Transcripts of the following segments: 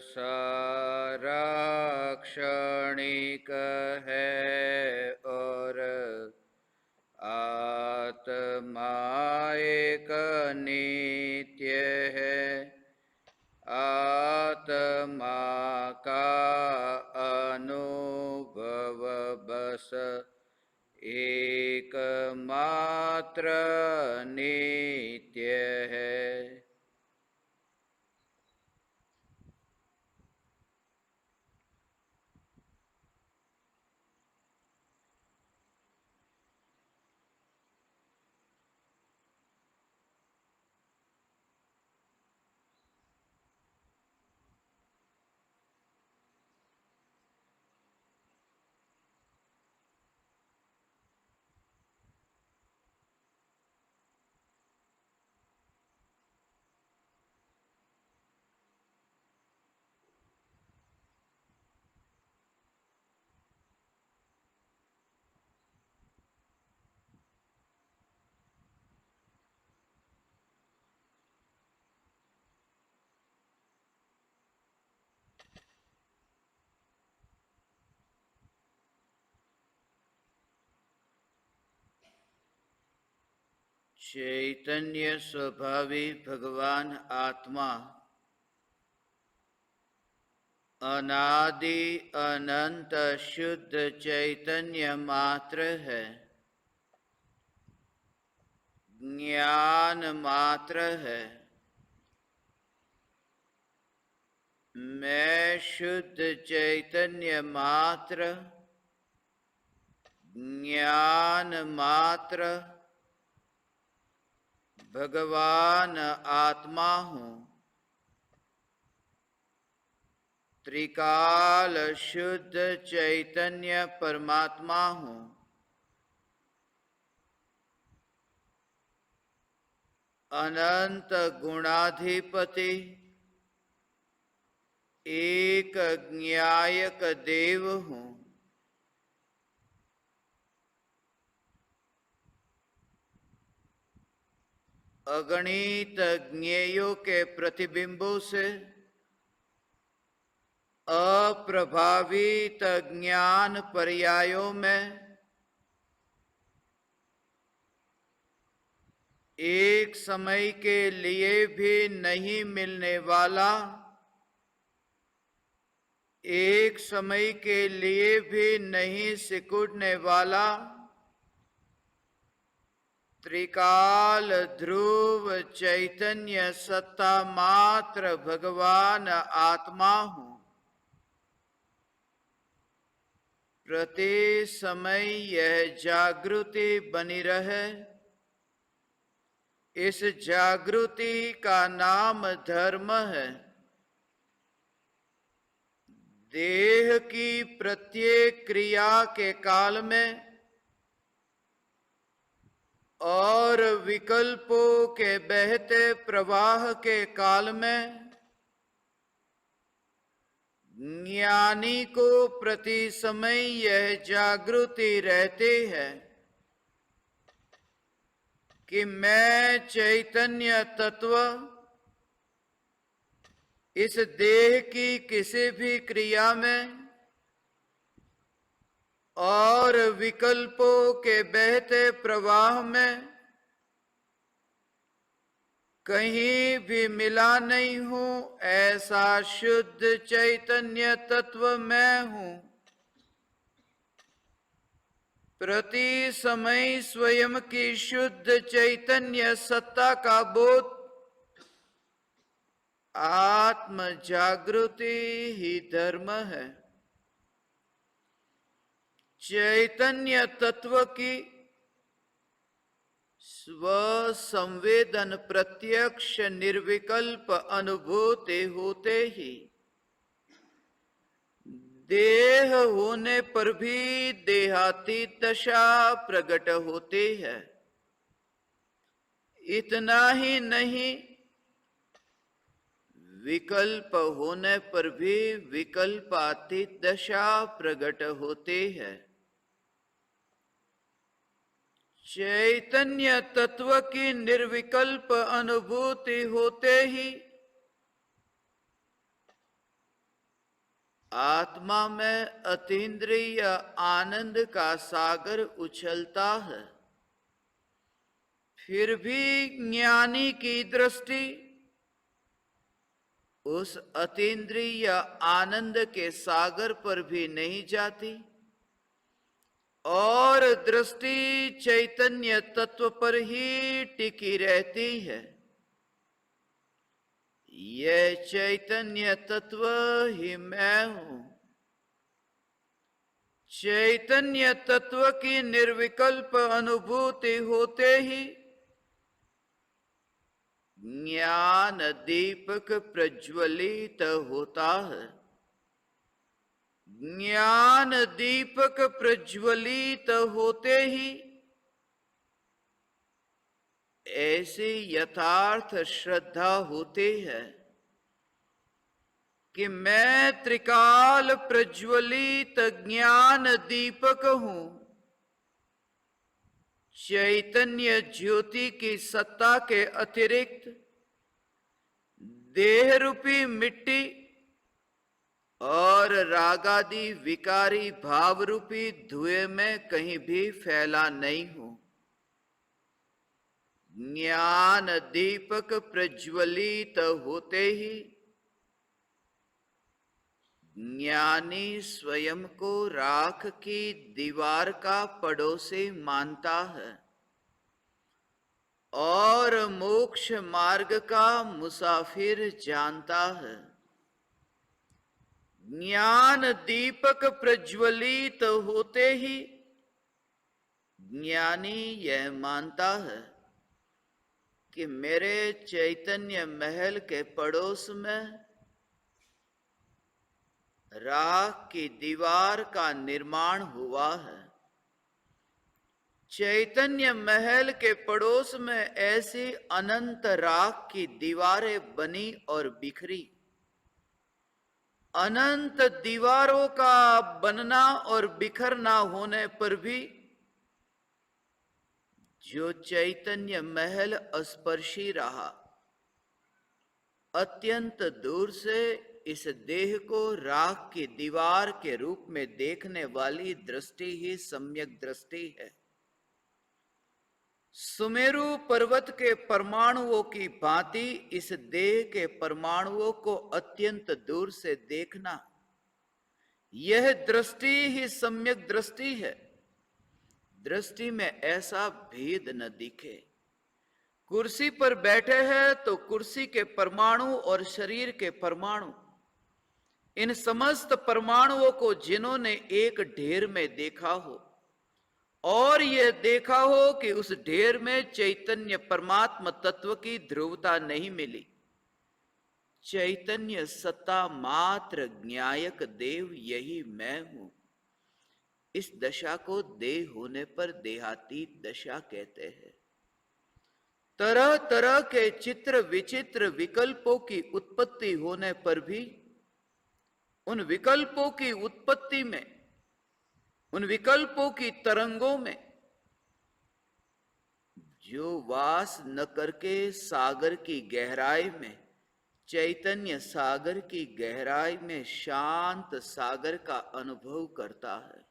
सारा क्षणिक है और आत्मा एक नित्य है। आत्मा का अनुभव बस एकमात्र नित्य है। चैतन्य स्वभावी भगवान आत्मा अनादि अनंत शुद्ध चैतन्य मात्र है, ज्ञान मात्र है। मैं शुद्ध चैतन्य मात्र, ज्ञान मात्र भगवान आत्मा हूँ। त्रिकाल शुद्ध चैतन्य परमात्मा हूँ। अनंत गुणाधिपति एक ज्ञायक देव हूँ। अगणित ज्ञेयों के प्रतिबिंबों से अप्रभावित ज्ञान पर्यायों में एक समय के लिए भी नहीं मिलने वाला, एक समय के लिए भी नहीं सिकुड़ने वाला त्रिकाल ध्रुव चैतन्य सत्ता मात्र भगवान आत्मा हूँ। प्रति समय यह जागृति बनी रहे, इस जागृति का नाम धर्म है। देह की प्रत्येक क्रिया के काल में और विकल्पों के बहते प्रवाह के काल में ज्ञानी को प्रति समय यह जागृति रहती है कि मैं चैतन्य तत्व इस देह की किसी भी क्रिया में और विकल्पों के बहते प्रवाह में कहीं भी मिला नहीं हूं। ऐसा शुद्ध चैतन्य तत्व मैं हूं। प्रति समय स्वयं की शुद्ध चैतन्य सत्ता का बोध आत्म जागृति ही धर्म है। चैतन्य तत्व की स्व संवेदन प्रत्यक्ष निर्विकल्प अनुभूति होते ही देह होने पर भी देहातीत दशा प्रकट होती है। इतना ही नहीं, विकल्प होने पर भी विकल्पातीत दशा प्रकट होती है। चैतन्य तत्व की निर्विकल्प अनुभूति होते ही आत्मा में अतीन्द्रिय आनंद का सागर उछलता है, फिर भी ज्ञानी की दृष्टि उस अतीन्द्रिय आनंद के सागर पर भी नहीं जाती और दृष्टि चैतन्य तत्व पर ही टिकी रहती है। यह चैतन्य तत्व ही मैं हूं। चैतन्य तत्व की निर्विकल्प अनुभूति होते ही ज्ञान दीपक प्रज्वलित होता है। ज्ञान दीपक प्रज्वलित होते ही ऐसी यथार्थ श्रद्धा होती है कि मैं त्रिकाल प्रज्वलित ज्ञान दीपक हूं। चैतन्य ज्योति की सत्ता के अतिरिक्त देह रूपी मिट्टी और रागादि विकारी भाव रूपी धुएं में कहीं भी फैला नहीं हूं। ज्ञान दीपक प्रज्वलित होते ही ज्ञानी स्वयं को राख की दीवार का पड़ोसी मानता है और मोक्ष मार्ग का मुसाफिर जानता है। ज्ञान दीपक प्रज्वलित होते ही ज्ञानी यह मानता है कि मेरे चैतन्य महल के पड़ोस में राख की दीवार का निर्माण हुआ है। चैतन्य महल के पड़ोस में ऐसी अनंत राख की दीवारें बनी और बिखरी। अनंत दीवारों का बनना और बिखरना होने पर भी जो चैतन्य महल स्पर्शी रहा, अत्यंत दूर से इस देह को राख की दीवार के रूप में देखने वाली दृष्टि ही सम्यक दृष्टि है। सुमेरु पर्वत के परमाणुओं की भांति इस देह के परमाणुओं को अत्यंत दूर से देखना, यह दृष्टि ही सम्यक दृष्टि है। दृष्टि में ऐसा भेद न दिखे। कुर्सी पर बैठे हैं तो कुर्सी के परमाणु और शरीर के परमाणु, इन समस्त परमाणुओं को जिन्होंने एक ढेर में देखा हो और यह देखा हो कि उस ढेर में चैतन्य परमात्मा तत्व की ध्रुवता नहीं मिली, चैतन्य सत्ता मात्र ज्ञायक देव यही मैं हूं, इस दशा को देह होने पर देहातीत दशा कहते हैं। तरह तरह के चित्र विचित्र विकल्पों की उत्पत्ति होने पर भी उन विकल्पों की उत्पत्ति में, उन विकल्पों की तरंगों में जो वास न करके सागर की गहराई में, चैतन्य सागर की गहराई में शांत सागर का अनुभव करता है,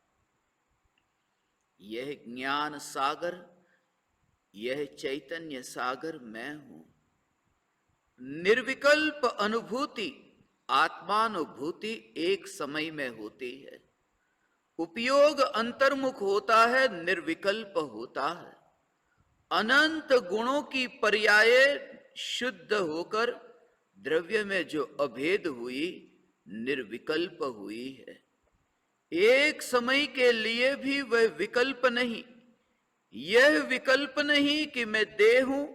यह ज्ञान सागर, यह चैतन्य सागर मैं हूं। निर्विकल्प अनुभूति, आत्मानुभूति एक समय में होती है। उपयोग अंतर्मुख होता है, निर्विकल्प होता है। अनंत गुणों की पर्याय शुद्ध होकर द्रव्य में जो अभेद हुई, निर्विकल्प हुई है। एक समय के लिए भी वह विकल्प नहीं। यह विकल्प नहीं कि मैं देह हूं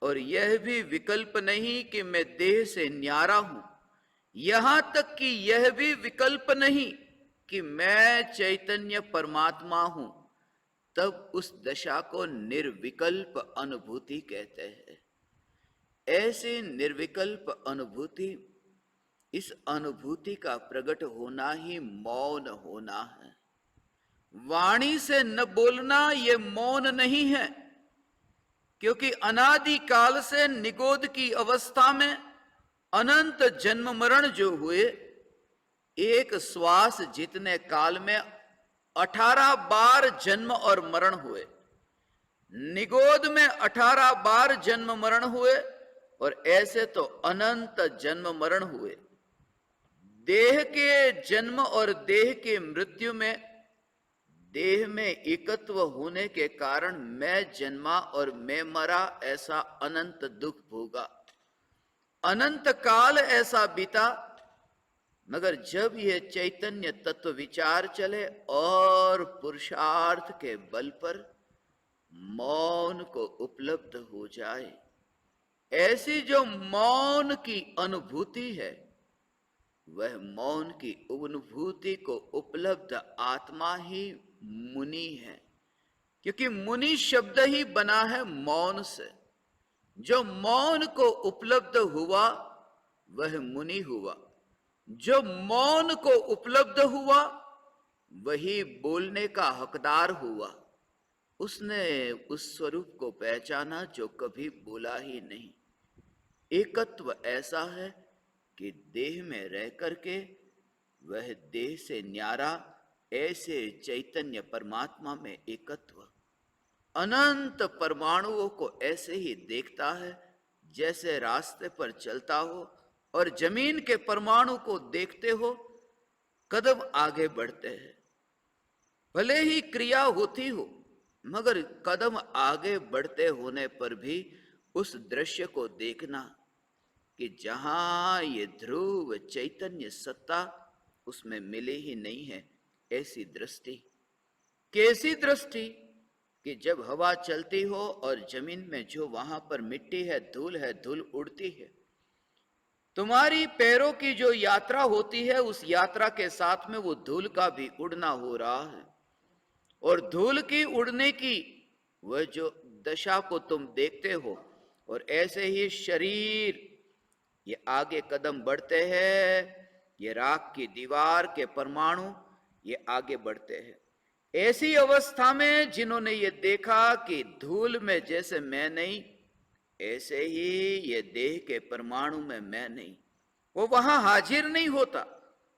और यह भी विकल्प नहीं कि मैं देह से न्यारा हूं। यहां तक कि यह भी विकल्प नहीं कि मैं चैतन्य परमात्मा हूं। तब उस दशा को निर्विकल्प अनुभूति कहते हैं। ऐसी निर्विकल्प अनुभूति, इस अनुभूति का प्रकट होना ही मौन होना है। वाणी से न बोलना यह मौन नहीं है, क्योंकि अनादि काल से निगोद की अवस्था में अनंत जन्म मरण जो हुए, एक श्वास जितने काल में 18 बार जन्म और मरण हुए, निगोद में 18 बार जन्म मरण हुए, और ऐसे तो अनंत जन्म मरण हुए। देह के जन्म और देह के मृत्यु में देह में एकत्व होने के कारण मैं जन्मा और मैं मरा, ऐसा अनंत दुख भोगा, अनंत काल ऐसा बीता। मगर जब यह चैतन्य तत्व विचार चले और पुरुषार्थ के बल पर मौन को उपलब्ध हो जाए, ऐसी जो मौन की अनुभूति है, वह मौन की अनुभूति को उपलब्ध आत्मा ही मुनि है। क्योंकि मुनि शब्द ही बना है मौन से। जो मौन को उपलब्ध हुआ वह मुनि हुआ। जो मौन को उपलब्ध हुआ वही बोलने का हकदार हुआ। उसने उस स्वरूप को पहचाना जो कभी बोला ही नहीं। एकत्व ऐसा है कि देह में रह करके वह देह से न्यारा, ऐसे चैतन्य परमात्मा में एकत्व। अनंत परमाणुओं को ऐसे ही देखता है जैसे रास्ते पर चलता हो और जमीन के परमाणु को देखते हो, कदम आगे बढ़ते हैं। भले ही क्रिया होती हो, मगर कदम आगे बढ़ते होने पर भी उस दृश्य को देखना कि जहां ये ध्रुव चैतन्य सत्ता उसमें मिले ही नहीं है, ऐसी दृष्टि। कैसी दृष्टि कि जब हवा चलती हो और जमीन में जो वहां पर मिट्टी है, धूल उड़ती है, तुम्हारी पैरों की जो यात्रा होती है, उस यात्रा के साथ में वो धूल का भी उड़ना हो रहा है। और धूल की उड़ने की वह जो दशा को तुम देखते हो, और ऐसे ही शरीर ये आगे कदम बढ़ते हैं, ये राख की दीवार के परमाणु ये आगे बढ़ते हैं। ऐसी अवस्था में जिन्होंने ये देखा कि धूल में जैसे मैं नहीं, ऐसे ही ये देह के परमाणु में मैं नहीं, वो वहां हाजिर नहीं होता।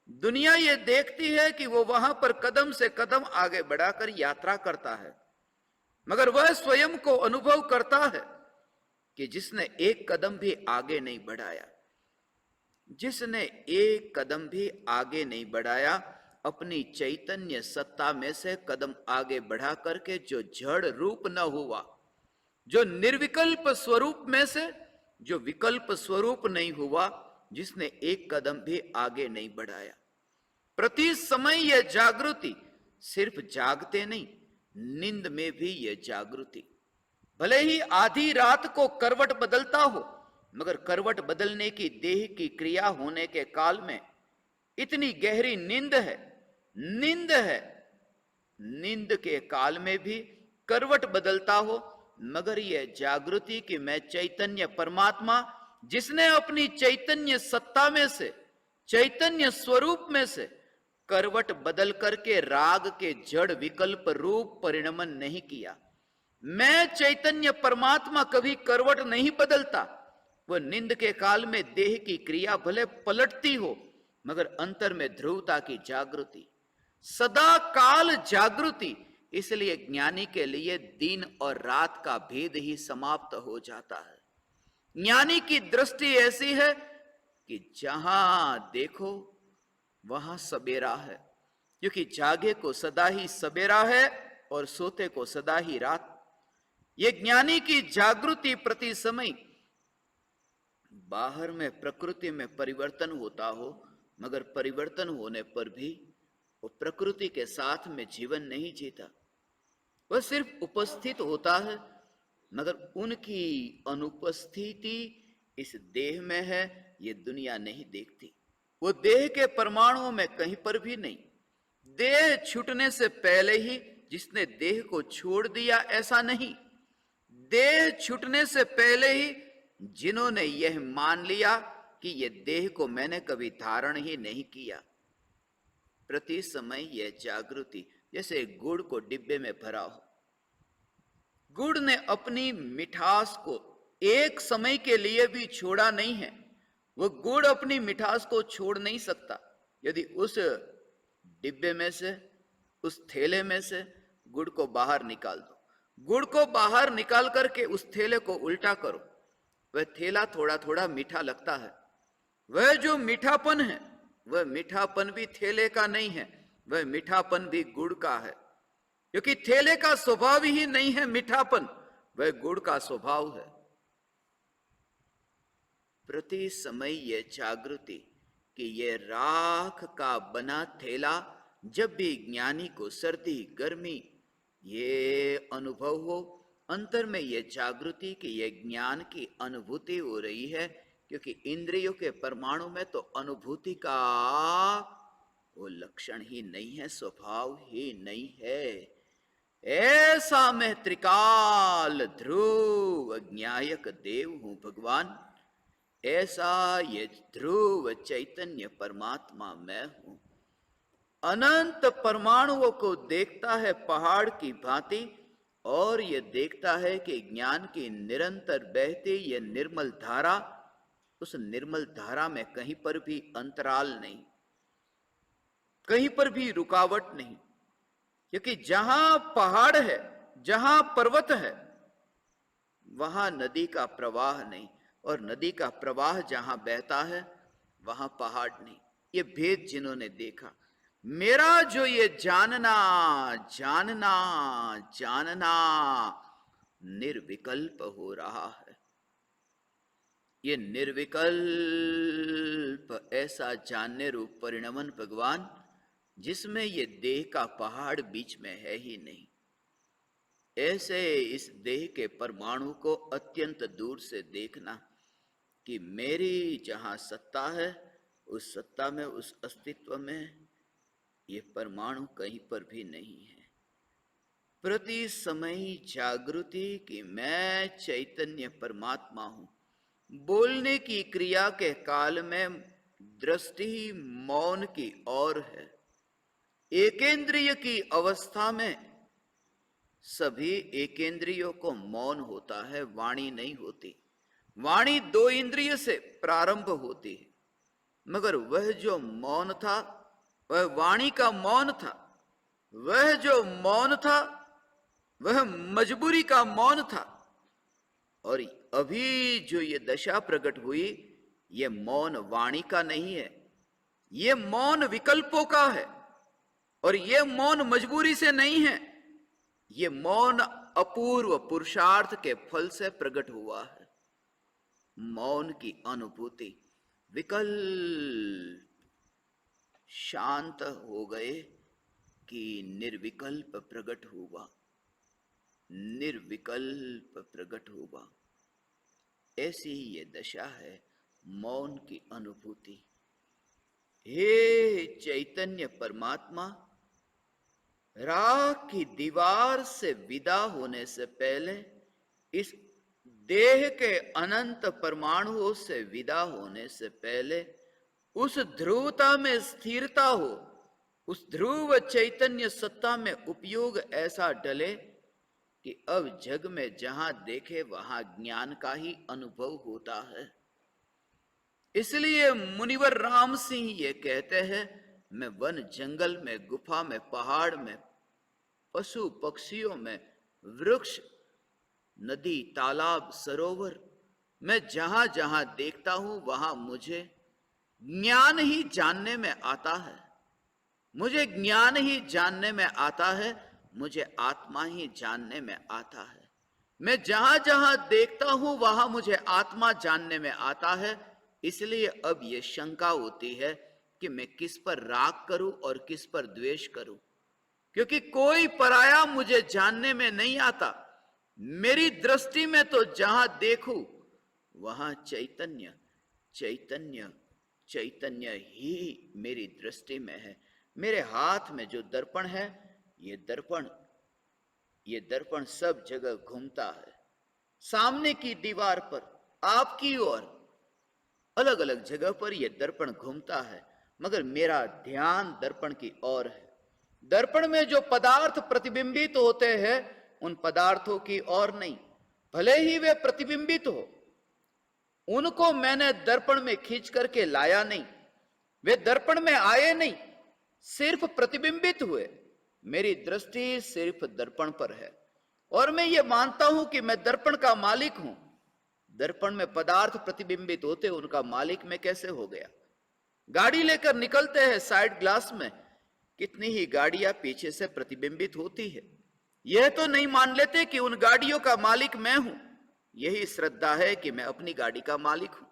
दुनिया ये देखती है कि वो वहां पर कदम से कदम आगे बढ़ाकर यात्रा करता है, मगर वह स्वयं को अनुभव करता है कि जिसने एक कदम भी आगे नहीं बढ़ाया, जिसने एक कदम भी आगे नहीं बढ़ाया, अपनी चैतन्य सत्ता में से कदम आगे बढ़ा करके जो जड़ रूप न हुआ, जो निर्विकल्प स्वरूप में से जो विकल्प स्वरूप नहीं हुआ, जिसने एक कदम भी आगे नहीं बढ़ाया। प्रति समय यह जागृति सिर्फ जागते नहीं, नींद में भी यह जागृति। भले ही आधी रात को करवट बदलता हो, मगर करवट बदलने की देह की क्रिया होने के काल में इतनी गहरी नींद है, नींद के काल में भी करवट बदलता हो, मगर यह जागृति कि मैं चैतन्य परमात्मा, जिसने अपनी चैतन्य सत्ता में से, चैतन्य स्वरूप में से करवट बदल करके राग के जड़ विकल्प रूप परिणमन नहीं किया। मैं चैतन्य परमात्मा कभी करवट नहीं बदलता। वह नींद के काल में देह की क्रिया भले पलटती हो, मगर अंतर में ध्रुवता की जागृति, सदा काल जागृति। इसलिए ज्ञानी के लिए दिन और रात का भेद ही समाप्त हो जाता है। ज्ञानी की दृष्टि ऐसी है कि जहां देखो वहां सबेरा है, क्योंकि जागे को सदा ही सबेरा है और सोते को सदा ही रात। ये ज्ञानी की जागृति प्रति समय बाहर में प्रकृति में परिवर्तन होता हो, मगर परिवर्तन होने पर भी वो प्रकृति के साथ में जीवन नहीं जीता। वह सिर्फ उपस्थित होता है, मगर उनकी अनुपस्थिति इस देह में है, ये दुनिया नहीं देखती। वो देह के परमाणुओं में कहीं पर भी नहीं। देह छूटने से पहले ही जिसने देह को छोड़ दिया, ऐसा नहीं। देह छूटने से पहले ही जिन्होंने यह मान लिया कि यह देह को मैंने कभी धारण ही नहीं किया। प्रति समय यह जागृति जैसे गुड़ को डिब्बे में भरा हो। गुड़ ने अपनी मिठास को एक समय के लिए भी छोड़ा नहीं है। वह गुड़ अपनी मिठास को छोड़ नहीं सकता। यदि उस डिब्बे में से, उस थैले में से गुड़ को बाहर निकाल दो, गुड़ को बाहर निकाल करके उस थैले को उल्टा करो, वह थैला थोड़ा थोड़ा मीठा लगता है। वह जो मीठापन है, वह मीठापन भी थैले का नहीं है, वह मीठापन भी गुड़ का है। क्योंकि थैले का स्वभाव ही नहीं है मीठापन, वह गुड़ का स्वभाव है। प्रति समय यह जागृति कि यह राख का बना थैला, जब भी ज्ञानी को सर्दी गर्मी ये अनुभव हो, अंतर में यह जागृति कि यह ज्ञान की अनुभूति हो रही है। क्योंकि इंद्रियों के परमाणु में तो अनुभूति का वो लक्षण ही नहीं है, स्वभाव ही नहीं है। ऐसा मैं त्रिकाल ध्रुव ज्ञायक देव हूं भगवान, ऐसा ये ध्रुव चैतन्य परमात्मा मैं हूं। अनंत परमाणुओं को देखता है पहाड़ की भांति, और ये देखता है कि ज्ञान की निरंतर बहती ये निर्मल धारा, उस निर्मल धारा में कहीं पर भी अंतराल नहीं, कहीं पर भी रुकावट नहीं। क्योंकि जहां पहाड़ है, जहां पर्वत है, वहां नदी का प्रवाह नहीं, और नदी का प्रवाह जहां बहता है वहां पहाड़ नहीं। ये भेद जिन्होंने देखा, मेरा जो ये जानना जानना जानना निर्विकल्प हो रहा है, ये निर्विकल्प ऐसा जानने रूप परिणमन भगवान, जिसमें ये देह का पहाड़ बीच में है ही नहीं। ऐसे इस देह के परमाणु को अत्यंत दूर से देखना कि मेरी जहां सत्ता है, उस सत्ता में, उस अस्तित्व में ये परमाणु कहीं पर भी नहीं है। प्रति समय जागृति कि मैं चैतन्य परमात्मा हूं। बोलने की क्रिया के काल में दृष्टि मौन की ओर है। एकेंद्रिय की अवस्था में सभी एकेंद्रियों को मौन होता है, वाणी नहीं होती। वाणी दो इंद्रिय से प्रारंभ होती है, मगर वह जो मौन था वह वाणी का मौन था। वह जो मौन था वह मजबूरी का मौन था। और अभी जो ये दशा प्रकट हुई, ये मौन वाणी का नहीं है, ये मौन विकल्पों का है। और ये मौन मजबूरी से नहीं है, ये मौन अपूर्व पुरुषार्थ के फल से प्रकट हुआ है। मौन की अनुभूति, विकल्प शांत हो गए कि निर्विकल्प प्रकट हुआ, निर्विकल्प प्रकट हुआ। ऐसी ही ये दशा है मौन की अनुभूति। हे चैतन्य परमात्मा, राख की दीवार से विदा होने से पहले, इस देह के अनंत परमाणुओं से विदा होने से पहले, उस ध्रुवता में स्थिरता हो, उस ध्रुव चैतन्य सत्ता में उपयोग ऐसा डले कि अब जग में जहां देखे वहां ज्ञान का ही अनुभव होता है। इसलिए मुनिवर राम सिंह ये कहते हैं, मैं वन जंगल में, गुफा में, पहाड़ में, पशु पक्षियों में, वृक्ष, नदी, तालाब, सरोवर, मैं जहां जहां देखता हूं वहां मुझे ज्ञान ही जानने में आता है। मुझे ज्ञान ही जानने में आता है, मुझे आत्मा ही जानने में आता है। मैं जहां जहां देखता हूं वहां मुझे आत्मा जानने में आता है। इसलिए अब यह शंका होती है कि मैं किस पर राग करूं और किस पर द्वेष करूं, क्योंकि कोई पराया मुझे जानने में नहीं आता। मेरी दृष्टि में तो जहां देखूं वहां चैतन्य चैतन्य चैतन्य ही मेरी दृष्टि में है। मेरे हाथ में जो दर्पण है, ये दर्पण सब जगह घूमता है, सामने की दीवार पर, आपकी ओर, अलग अलग जगह पर यह दर्पण घूमता है, मगर मेरा ध्यान दर्पण की ओर है। दर्पण में जो पदार्थ प्रतिबिंबित होते हैं, उन पदार्थों की ओर नहीं। भले ही वे प्रतिबिंबित हो, उनको मैंने दर्पण में खींच करके लाया नहीं, वे दर्पण में आए नहीं, सिर्फ प्रतिबिंबित हुए। मेरी दृष्टि सिर्फ दर्पण पर है और मैं ये मानता हूं कि मैं दर्पण का मालिक हूं। दर्पण में पदार्थ प्रतिबिंबित होते, उनका मालिक मैं कैसे हो गया? गाड़ी लेकर निकलते हैं, साइड ग्लास में कितनी ही गाड़ियां पीछे से प्रतिबिंबित होती है। यह तो नहीं मान लेते कि उन गाड़ियों का मालिक मैं हूं। यही श्रद्धा है कि मैं अपनी गाड़ी का मालिक हूं।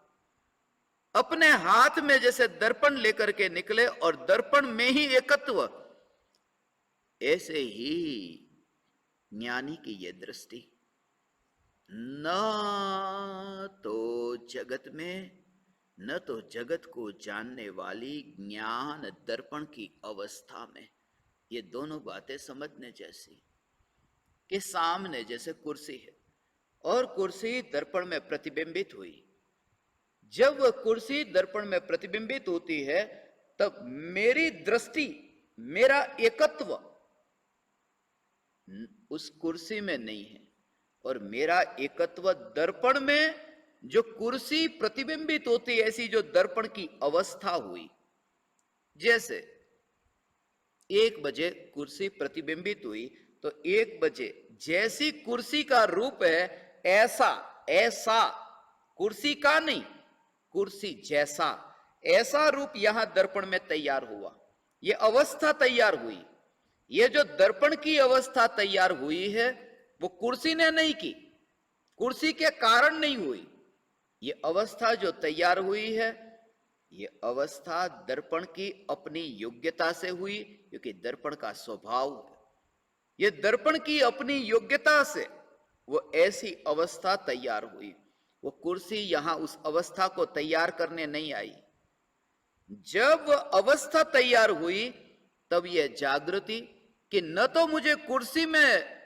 अपने हाथ में जैसे दर्पण लेकर के निकले और दर्पण में ही एकत्व, ऐसे ही ज्ञानी की यह दृष्टि। न तो जगत में, न तो जगत को जानने वाली ज्ञान दर्पण की अवस्था में। ये दोनों बातें समझने जैसी कि सामने जैसे कुर्सी है और कुर्सी दर्पण में प्रतिबिंबित हुई। जब वह कुर्सी दर्पण में प्रतिबिंबित होती है तब मेरी दृष्टि, मेरा एकत्व उस कुर्सी में नहीं है और मेरा एकत्व दर्पण में, जो कुर्सी प्रतिबिंबित होती है, ऐसी जो दर्पण की अवस्था हुई। जैसे 1 बजे कुर्सी प्रतिबिंबित हुई तो 1 बजे जैसी कुर्सी का रूप है, ऐसा ऐसा कुर्सी का नहीं, कुर्सी जैसा ऐसा रूप यहां दर्पण में तैयार हुआ। यह अवस्था तैयार हुई। यह जो दर्पण की अवस्था तैयार हुई है वो कुर्सी ने नहीं की, कुर्सी के कारण नहीं हुई। यह अवस्था जो तैयार हुई है, यह अवस्था दर्पण की अपनी योग्यता से हुई, क्योंकि दर्पण का स्वभाव है। यह दर्पण की अपनी योग्यता से वो ऐसी अवस्था तैयार हुई। वो कुर्सी यहां उस अवस्था को तैयार करने नहीं आई। जब वह अवस्था तैयार हुई तब यह जागृति कि न तो मुझे कुर्सी में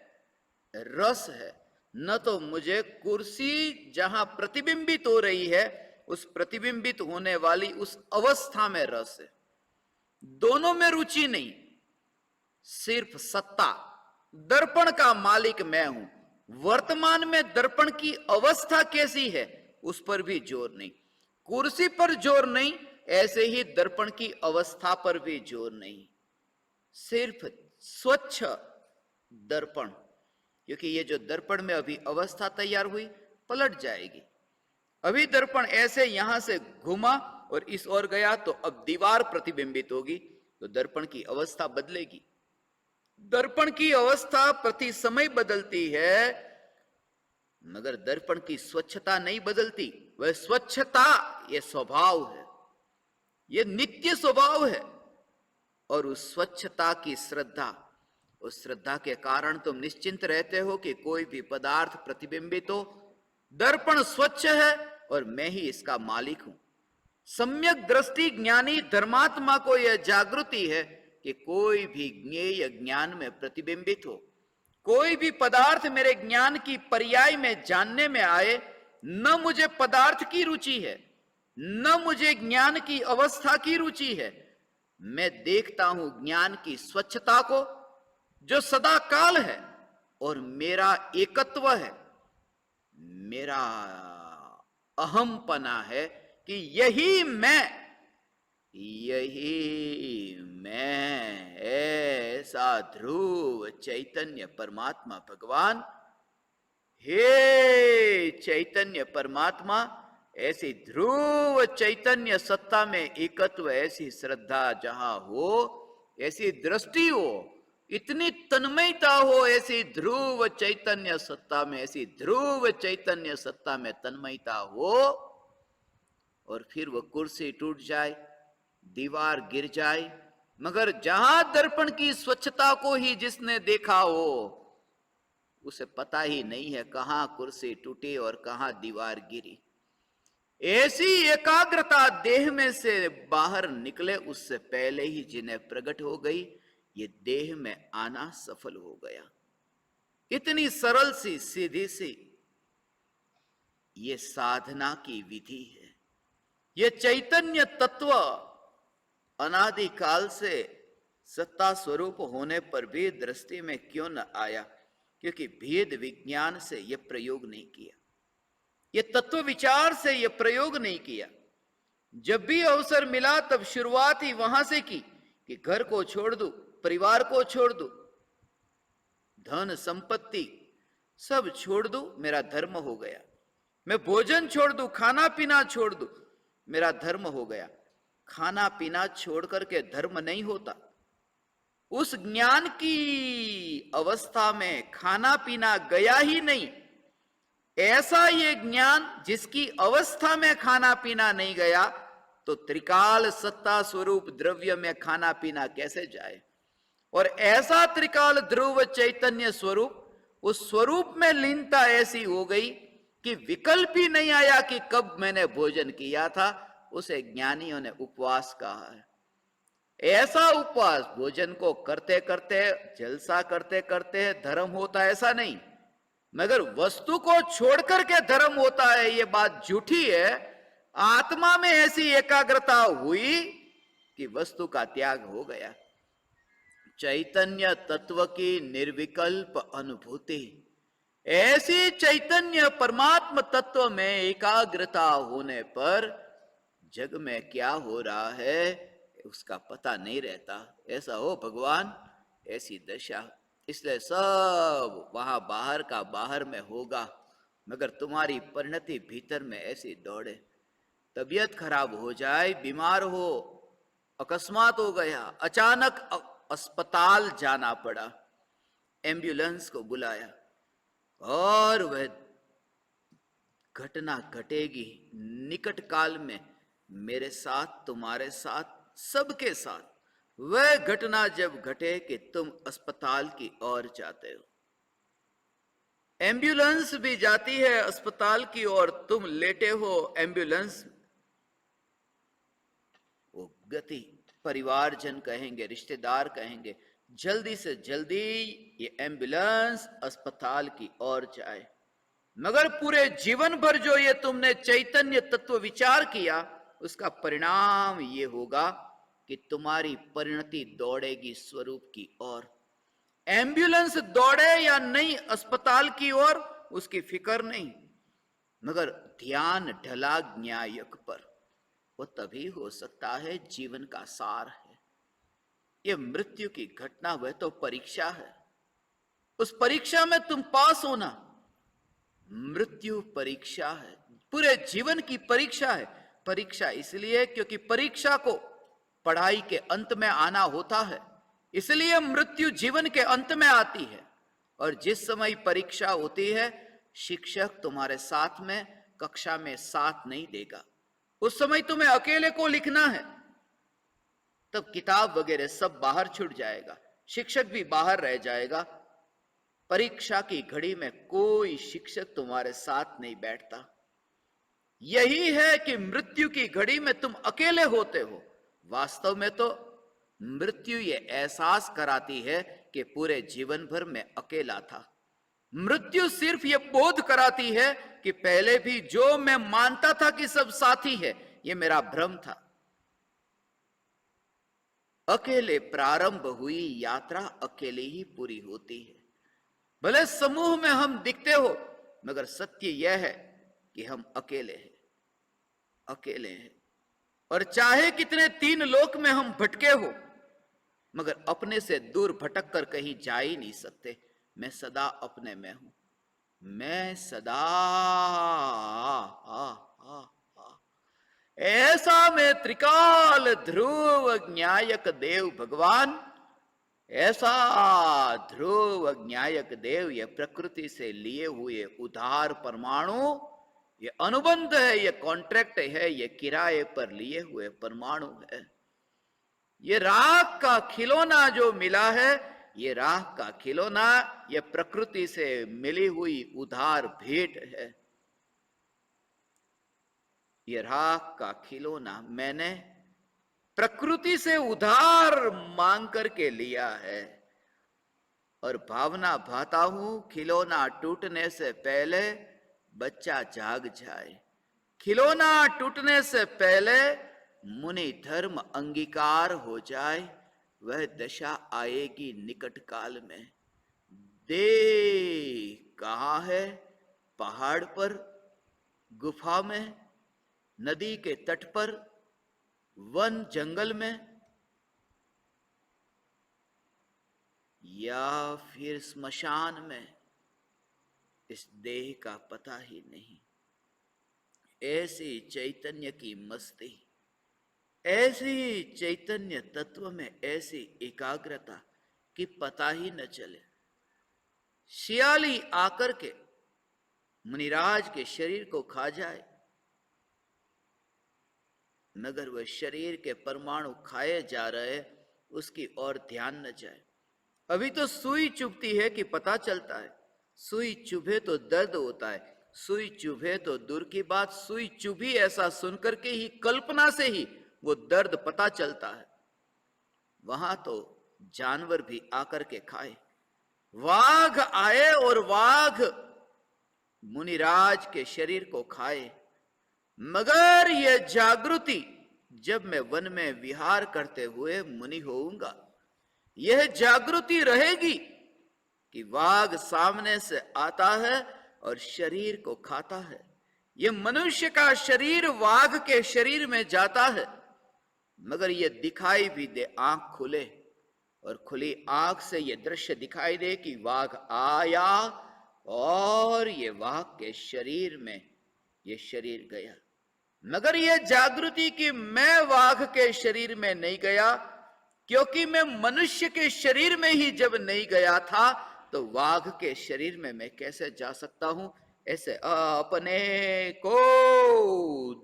रस है, न तो मुझे कुर्सी जहां प्रतिबिंबित हो रही है उस प्रतिबिंबित होने वाली उस अवस्था में रस है। दोनों में रुचि नहीं, सिर्फ सत्ता। दर्पण का मालिक मैं हूं। वर्तमान में दर्पण की अवस्था कैसी है उस पर भी जोर नहीं, कुर्सी पर जोर नहीं, ऐसे ही दर्पण की अवस्था पर भी जोर नहीं, सिर्फ स्वच्छ दर्पण। क्योंकि ये जो दर्पण में अभी अवस्था तैयार हुई पलट जाएगी। अभी दर्पण ऐसे यहां से घुमा और इस ओर गया तो अब दीवार प्रतिबिंबित होगी, तो दर्पण की अवस्था बदलेगी। दर्पण की अवस्था प्रति समय बदलती है, मगर दर्पण की स्वच्छता नहीं बदलती। वह स्वच्छता यह स्वभाव है, यह नित्य स्वभाव है। और उस स्वच्छता की श्रद्धा, उस श्रद्धा के कारण तुम निश्चिंत रहते हो कि कोई भी पदार्थ प्रतिबिंबित हो, दर्पण स्वच्छ है और मैं ही इसका मालिक हूं। सम्यक दृष्टि ज्ञानी धर्मात्मा को यह जागृति है कि कोई भी ज्ञेय ज्ञान में प्रतिबिंबित हो, कोई भी पदार्थ मेरे ज्ञान की पर्याय में जानने में आए, न मुझे पदार्थ की रुचि है, न मुझे ज्ञान की अवस्था की रुचि है। मैं देखता हूं ज्ञान की स्वच्छता को जो सदा काल है और मेरा एकत्व है, मेरा अहमपना है कि यही मैं ऐसा ध्रुव चैतन्य परमात्मा भगवान। हे चैतन्य परमात्मा, ऐसी ध्रुव चैतन्य सत्ता में एकत्व, ऐसी श्रद्धा जहां हो, ऐसी दृष्टि हो, इतनी तन्मयता हो ऐसी ध्रुव चैतन्य सत्ता में, ऐसी ध्रुव चैतन्य सत्ता में तन्मयता हो, और फिर वो कुर्सी टूट जाए, दीवार गिर जाए, मगर जहां दर्पण की स्वच्छता को ही जिसने देखा हो उसे पता ही नहीं है कहां कुर्सी टूटी और कहां दीवार गिरी। ऐसी एकाग्रता देह में से बाहर निकले उससे पहले ही जिन्हें प्रकट हो गई, ये देह में आना सफल हो गया। इतनी सरल सी सीधी सी ये साधना की विधि है। ये चैतन्य तत्व अनादिकाल से सत्ता स्वरूप होने पर भी दृष्टि में क्यों न आया? क्योंकि भेद विज्ञान से यह प्रयोग नहीं किया, ये तत्व विचार से यह प्रयोग नहीं किया। जब भी अवसर मिला तब शुरुआत ही वहां से की कि घर को छोड़ दूं, परिवार को छोड़ दूं, धन संपत्ति सब छोड़ दूं, मेरा धर्म हो गया। मैं भोजन छोड़ दूं, खाना पीना छोड़ दूं, मेरा धर्म हो गया। खाना पीना छोड़ करके धर्म नहीं होता। उस ज्ञान की अवस्था में खाना पीना गया ही नहीं। ऐसा ये ज्ञान जिसकी अवस्था में खाना पीना नहीं गया, तो त्रिकाल सत्ता स्वरूप द्रव्य में खाना पीना कैसे जाए। और ऐसा त्रिकाल ध्रुव चैतन्य स्वरूप, उस स्वरूप में लीनता ऐसी हो गई कि विकल्प ही नहीं आया कि कब मैंने भोजन किया था। उसे ज्ञानियों ने उपवास कहा है। ऐसा उपवास भोजन को करते करते, जलसा करते करते धर्म होता, ऐसा नहीं। मगर वस्तु को छोड़कर के धर्म होता है, ये बात झूठी है। आत्मा में ऐसी एकाग्रता हुई कि वस्तु का त्याग हो गया। चैतन्य तत्व की निर्विकल्प अनुभूति, ऐसी चैतन्य परमात्म तत्व में एकाग्रता होने पर जग में क्या हो रहा है उसका पता नहीं रहता। ऐसा हो भगवान, ऐसी दशा। इसलिए सब वहां बाहर का बाहर में होगा, मगर तुम्हारी परिणति भीतर में ऐसी दौड़े। तबीयत खराब हो जाए, बीमार हो, अकस्मात हो गया, अचानक अस्पताल जाना पड़ा, एम्बुलेंस को बुलाया और वह घटना घटेगी निकट काल में, मेरे साथ, तुम्हारे साथ, सबके साथ। वह घटना जब घटे कि तुम अस्पताल की ओर जाते हो, एम्बुलेंस भी जाती है अस्पताल की ओर, तुम लेटे हो एम्बुलेंस, वो गति परिवारजन कहेंगे, रिश्तेदार कहेंगे, जल्दी से जल्दी ये एम्बुलेंस अस्पताल की ओर जाए। मगर पूरे जीवन भर जो ये तुमने चैतन्य तत्व विचार किया, उसका परिणाम ये होगा कि तुम्हारी परिणति दौड़ेगी स्वरूप की ओर। एम्बुलेंस दौड़े या नहीं अस्पताल की ओर, उसकी फिक्र नहीं, मगर ध्यान ढला ज्ञायक पर, वो तभी हो सकता है जीवन का सार है। ये मृत्यु की घटना, वह तो परीक्षा है। उस परीक्षा में तुम पास होना, मृत्यु परीक्षा है, पूरे जीवन की परीक्षा है। परीक्षा इसलिए क्योंकि परीक्षा को पढ़ाई के अंत में आना होता है, इसलिए मृत्यु जीवन के अंत में आती है। और जिस समय परीक्षा होती है, शिक्षक तुम्हारे साथ में कक्षा में साथ नहीं देगा, उस समय तुम्हें अकेले को लिखना है। तब किताब वगैरह सब बाहर छूट जाएगा, शिक्षक भी बाहर रह जाएगा। परीक्षा की घड़ी में कोई शिक्षक तुम्हारे साथ नहीं बैठता। यही है कि मृत्यु की घड़ी में तुम अकेले होते हो। वास्तव में तो मृत्यु ये एहसास कराती है कि पूरे जीवन भर में अकेला था। मृत्यु सिर्फ ये बोध कराती है कि पहले भी जो मैं मानता था कि सब साथी है, ये मेरा भ्रम था। अकेले प्रारंभ हुई यात्रा अकेले ही पूरी होती है। भले समूह में हम दिखते हो, मगर सत्य यह है कि हम अकेले हैं, अकेले हैं। और चाहे कितने तीन लोक में हम भटके हो, मगर अपने से दूर भटक कर कहीं जा ही नहीं सकते। मैं सदा अपने में हूं, मैं सदा ऐसा में त्रिकाल ध्रुव ज्ञायक देव भगवान, ऐसा ध्रुव ज्ञायक देव, ये प्रकृति से लिए हुए उधार परमाणु, ये अनुबंध है, ये कॉन्ट्रैक्ट है, ये किराए पर लिए हुए परमाणु है। ये राख का खिलौना जो मिला है, ये राख का खिलौना, ये प्रकृति से मिली हुई उधार भेंट है। ये राख का खिलौना मैंने प्रकृति से उधार मांग करके लिया है। और भावना भाता हूं, खिलौना टूटने से पहले बच्चा जाग जाए, खिलौना टूटने से पहले मुनि धर्म अंगीकार हो जाए, वह दशा आएगी निकट काल में। दे कहां है? पहाड़ पर, गुफा में, नदी के तट पर, वन जंगल में या फिर स्मशान में, इस देह का पता ही नहीं। ऐसी चैतन्य की मस्ती, ऐसी चैतन्य तत्व में ऐसी एकाग्रता कि पता ही न चले। शियाली आकर के मुनिराज के शरीर को खा जाए, मगर वह शरीर के परमाणु खाए जा रहे, उसकी ओर ध्यान न जाए। अभी तो सुई चुभती है कि पता चलता है, सुई चुभे तो दर्द होता है, सुई चुभे तो दूर की बात, सुई चुभी ऐसा सुनकर के ही, कल्पना से ही वो दर्द पता चलता है। वहां तो जानवर भी आकर के खाए, वाघ आए और वाघ मुनिराज के शरीर को खाए, मगर यह जागृति जब मैं वन में विहार करते हुए मुनि होऊंगा, यह जागृति रहेगी कि वाघ सामने से आता है और शरीर को खाता है। यह मनुष्य का शरीर वाघ के शरीर में जाता है, मगर यह दिखाई भी दे, आंख खुले और खुली आंख से यह दृश्य दिखाई दे कि वाघ आया और ये वाघ के शरीर में ये शरीर गया, मगर यह जागृति कि मैं वाघ के शरीर में नहीं गया, क्योंकि मैं मनुष्य के शरीर में ही जब नहीं गया था तो वाघ के शरीर में मैं कैसे जा सकता हूं। ऐसे अपने को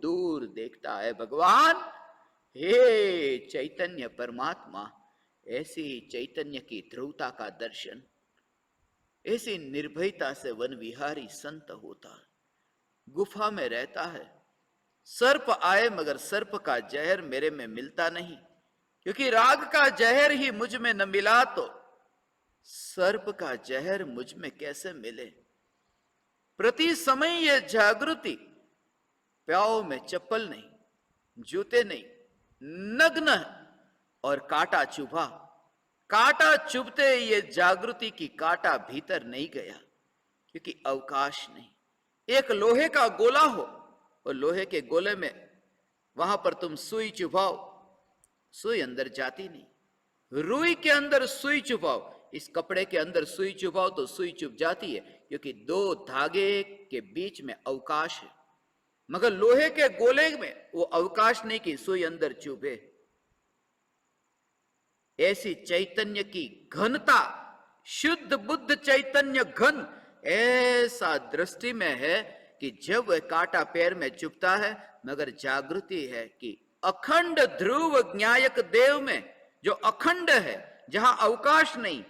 दूर देखता है भगवान। हे चैतन्य परमात्मा, ऐसी चैतन्य की ध्रुवता का दर्शन, ऐसी निर्भयता से वन विहारी संत होता है, गुफा में रहता है। सर्प आए मगर सर्प का जहर मेरे में मिलता नहीं, क्योंकि राग का जहर ही मुझ में न मिला तो सर्प का जहर मुझ में कैसे मिले। प्रति समय यह जागृति, प्याओ में चप्पल नहीं, जूते नहीं, नग्न और कांटा चुभा, कांटा चुभते ये जागृति की कांटा भीतर नहीं गया, क्योंकि अवकाश नहीं। एक लोहे का गोला हो और लोहे के गोले में वहां पर तुम सुई चुभाओ, सुई अंदर जाती नहीं। रुई के अंदर सुई चुभाओ, इस कपड़े के अंदर सुई चुभाओ तो सुई चुभ जाती है, क्योंकि दो धागे के बीच में अवकाश है। मगर लोहे के गोले में वो अवकाश नहीं कि सुई अंदर चुभे। ऐसी चैतन्य की घनता, शुद्ध बुद्ध चैतन्य घन ऐसा दृष्टि में है कि जब वह कांटा पैर में चुभता है, मगर जागृति है कि अखंड ध्रुव ज्ञायक देव में जो अखंड है, जहां अवकाश नहीं,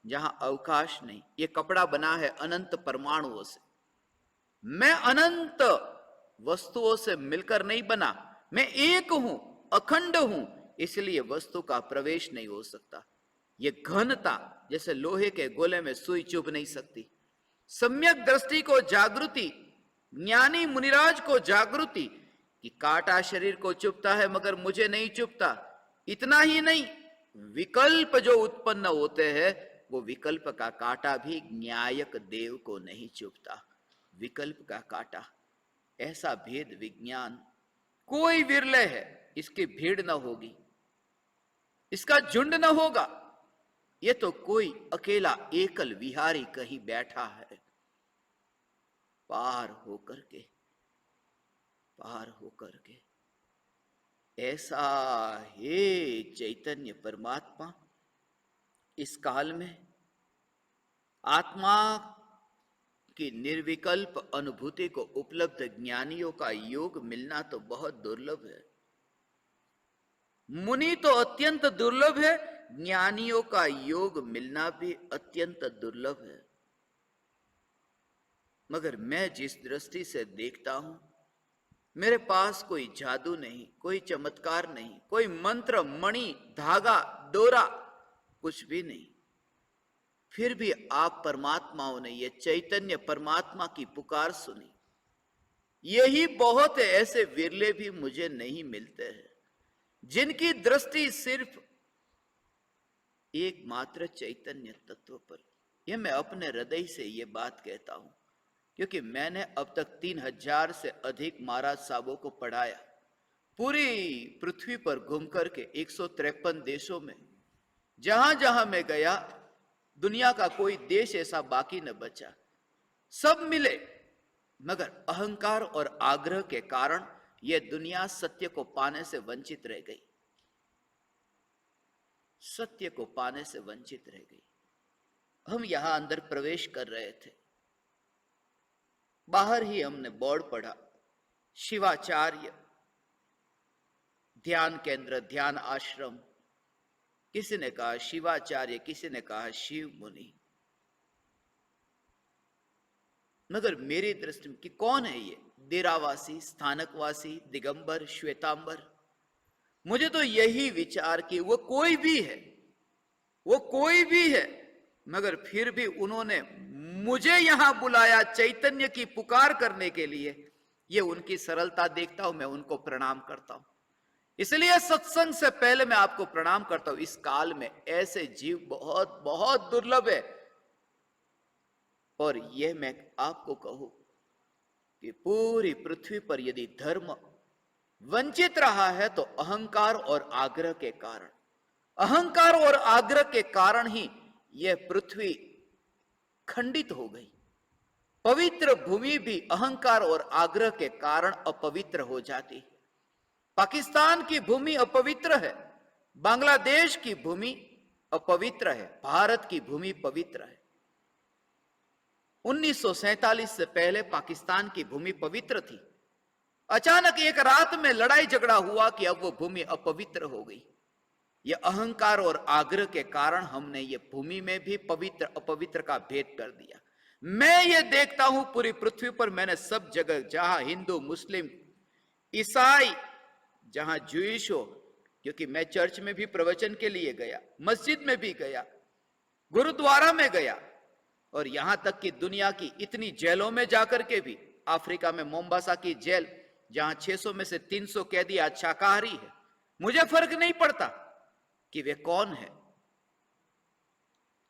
जहां अवकाश नहीं। ये कपड़ा बना है अनंत परमाणुओं से, मैं अनंत वस्तुओं से मिलकर नहीं बना, मैं एक हूं, अखंड हूं, इसलिए वस्तु का प्रवेश नहीं हो सकता। ये घनता, जैसे लोहे के गोले में सुई चुभ नहीं सकती। सम्यक दृष्टि को जागृति, ज्ञानी मुनिराज को जागृति कि कांटा शरीर को चुभता है मगर मुझे नहीं चुभता। इतना ही नहीं, विकल्प जो उत्पन्न होते हैं, वो विकल्प का कांटा भी न्यायक देव को नहीं चुभता। विकल्प का कांटा, ऐसा भेद विज्ञान कोई विरले है, इसकी भीड़ न होगी, इसका झुंड न होगा। ये तो कोई अकेला एकल विहारी कहीं बैठा है, पार होकर के, पार होकर के। ऐसा हे चैतन्य परमात्मा, इस काल में आत्मा की निर्विकल्प अनुभूति को उपलब्ध ज्ञानियों का योग मिलना तो बहुत दुर्लभ है। मुनि तो अत्यंत दुर्लभ है, ज्ञानियों का योग मिलना भी अत्यंत दुर्लभ है। मगर मैं जिस दृष्टि से देखता हूं, मेरे पास कोई जादू नहीं, कोई चमत्कार नहीं, कोई मंत्र, मणि, धागा, डोरा, कुछ भी नहीं। फिर भी आप परमात्माओं ने ये चैतन्य परमात्मा की पुकार सुनी। यही बहुत है, ऐसे विरले भी मुझे नहीं मिलते हैं जिनकी दृष्टि सिर्फ एकमात्र चैतन्य तत्व पर। यह मैं अपने हृदय से ये बात कहता हूं, क्योंकि मैंने अब तक 3000 से अधिक महाराज साहबों को पढ़ाया, पूरी पृथ्वी पर घूम करके 153 देशों में जहां जहां मैं गया, दुनिया का कोई देश ऐसा बाकी न बचा। सब मिले, मगर अहंकार और आग्रह के कारण यह दुनिया सत्य को पाने से वंचित रह गई। सत्य को पाने से वंचित रह गई। हम यहां अंदर प्रवेश कर रहे थे, बाहर ही हमने बोर्ड पढ़ा, शिवाचार्य ध्यान केंद्र, ध्यान आश्रम। किसी ने कहा शिवाचार्य, किसी ने कहा शिव मुनि। मगर मेरी दृष्टि में कि कौन है ये? देरावासी, स्थानकवासी, दिगंबर, श्वेतांबर? मुझे तो यही विचार कि वो कोई भी है, वो कोई भी है, मगर फिर भी उन्होंने मुझे यहां बुलाया चैतन्य की पुकार करने के लिए। ये उनकी सरलता देखता हूं, मैं उनको प्रणाम करता हूं। इसलिए सत्संग से पहले मैं आपको प्रणाम करता हूं। इस काल में ऐसे जीव बहुत बहुत दुर्लभ है। और यह मैं आपको कहूं कि पूरी पृथ्वी पर यदि धर्म वंचित रहा है तो अहंकार और आग्रह के कारण, अहंकार और आग्रह के कारण ही यह पृथ्वी खंडित हो गई। पवित्र भूमि भी अहंकार और आग्रह के कारण अपवित्र हो जाती। पाकिस्तान की भूमि अपवित्र है, बांग्लादेश की भूमि अपवित्र है, भारत की भूमि पवित्र है। 1947 से पहले पाकिस्तान की भूमि पवित्र थी। अचानक एक रात में लड़ाई झगड़ा हुआ कि अब वो भूमि अपवित्र हो गई। यह अहंकार और आग्रह के कारण हमने ये भूमि में भी पवित्र अपवित्र का भेद कर दिया। मैं ये देखता हूं पूरी पृथ्वी पर, मैंने सब जगह जहां हिंदू, मुस्लिम, ईसाई, जहां ज्यूइश हो, क्योंकि मैं चर्च में भी प्रवचन के लिए गया, मस्जिद में भी गया, गुरुद्वारा में गया, और यहां तक कि दुनिया की इतनी जेलों में जाकर के भी, अफ्रीका में मोम्बासा की जेल जहां 600 में से 300 कैदी आज शाकाहारी है, मुझे फर्क नहीं पड़ता कि वे कौन है।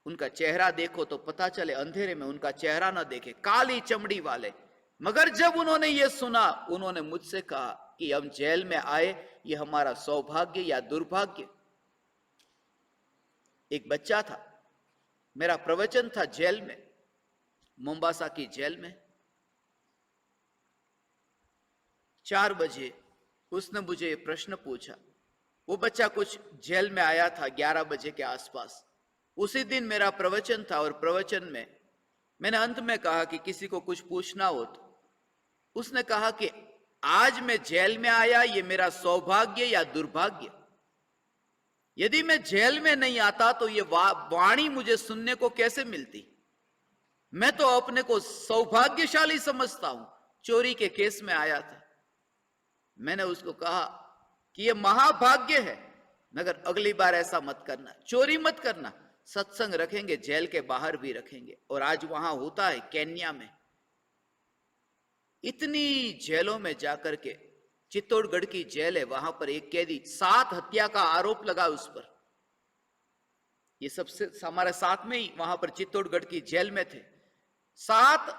उनका चेहरा देखो तो पता चले, अंधेरे में उनका चेहरा ना देखे, काली चमड़ी वाले। मगर जब उन्होंने ये सुना, उन्होंने मुझसे कहा कि हम जेल में आए, ये हमारा सौभाग्य या दुर्भाग्य। एक बच्चा था, मेरा प्रवचन था जेल में, मोम्बासा की जेल में। 4 बजे उसने मुझे प्रश्न पूछा। वो बच्चा कुछ जेल में आया था 11 बजे के आसपास। उसी दिन मेरा प्रवचन था, और प्रवचन में मैंने अंत में कहा कि किसी को कुछ पूछना हो तो। उसने कहा कि आज मैं जेल में आया, ये मेरा सौभाग्य या दुर्भाग्य? यदि मैं जेल में नहीं आता तो ये वाणी मुझे सुनने को कैसे मिलती? मैं तो अपने को सौभाग्यशाली समझता हूं। चोरी के केस में आया था। मैंने उसको कहा कि ये महाभाग्य है, मगर अगली बार ऐसा मत करना, चोरी मत करना। सत्संग रखेंगे, जेल के बाहर भी रखेंगे। और आज वहां होता है केन्या में, इतनी जेलों में जाकर के, चित्तौड़गढ़ की जेल है, वहां पर एक कैदी 7 हत्या का आरोप लगा उस पर। ये सबसे हमारे साथ में ही वहां पर चित्तौड़गढ़ की जेल में थे। 7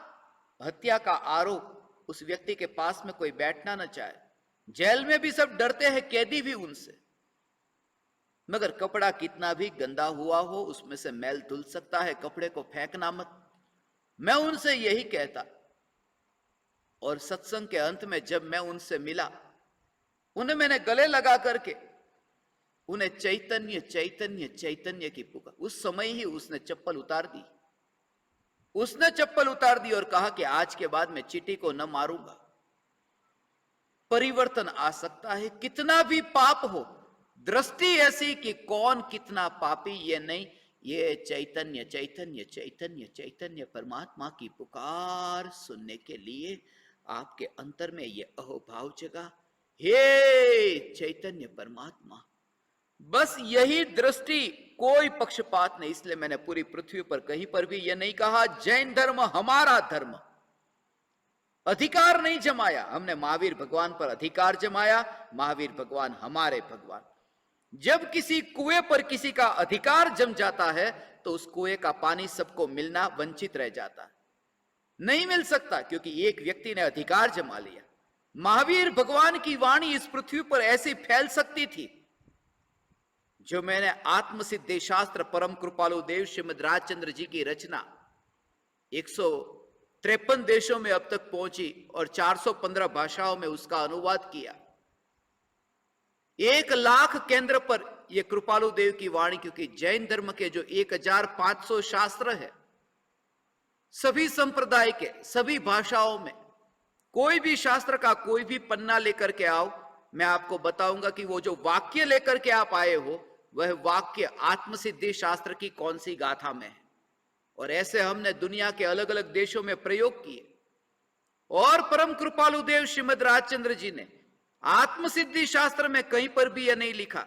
हत्या का आरोप। उस व्यक्ति के पास में कोई बैठना न चाहे। जेल में भी सब डरते हैं, कैदी भी उनसे। मगर कपड़ा कितना भी गंदा हुआ हो, उसमें से मैल धुल सकता है, कपड़े को फेंकना मत। मैं उनसे यही कहता। और सत्संग के अंत में जब मैं उनसे मिला, उन्हें मैंने गले लगा करके उन्हें चैतन्य चैतन्य चैतन्य की पुकार। उस समय ही उसने चप्पल उतार दी। उसने चप्पल उतार दी और कहा कि आज के बाद मैं चींटी को न मारूंगा। परिवर्तन आ सकता है, कितना भी पाप हो। दृष्टि ऐसी कि कौन कितना पापी ये नहीं, ये चैतन्य चैतन्य चैतन्य चैतन्य परमात्मा की पुकार सुनने के लिए आपके अंतर में ये अहोभाव जगा, हे चैतन्य परमात्मा। बस यही दृष्टि, कोई पक्षपात नहीं। इसलिए मैंने पूरी पृथ्वी पर कहीं पर भी यह नहीं कहा जैन धर्म हमारा धर्म। अधिकार नहीं जमाया हमने, महावीर भगवान पर अधिकार जमाया। महावीर भगवान हमारे भगवान। जब किसी कुएं पर किसी का अधिकार जम जाता है तो उस कुएं का पानी सबको मिलना वंचित रह जाता है, नहीं मिल सकता, क्योंकि एक व्यक्ति ने अधिकार जमा लिया। महावीर भगवान की वाणी इस पृथ्वी पर ऐसी फैल सकती थी जो मैंने आत्मसिद्धि शास्त्र परम कृपालु देव श्रीमद राजचंद्र जी की रचना 153 देशों में अब तक पहुंची और 415 भाषाओं में उसका अनुवाद किया। 1 लाख केंद्र पर यह कृपालु देव की वाणी, क्योंकि जैन धर्म के जो 1500 शास्त्र है, सभी संप्रदाय के सभी भाषाओं में कोई भी शास्त्र का कोई भी पन्ना लेकर के आओ, मैं आपको बताऊंगा कि वो जो वाक्य लेकर के आप आए हो वह वाक्य आत्मसिद्धि शास्त्र की कौन सी गाथा में है। और ऐसे हमने दुनिया के अलग अलग देशों में प्रयोग किए और परम कृपालु देव श्रीमद राजचंद्र जी ने आत्मसिद्धि शास्त्र में कहीं पर भी यह नहीं लिखा।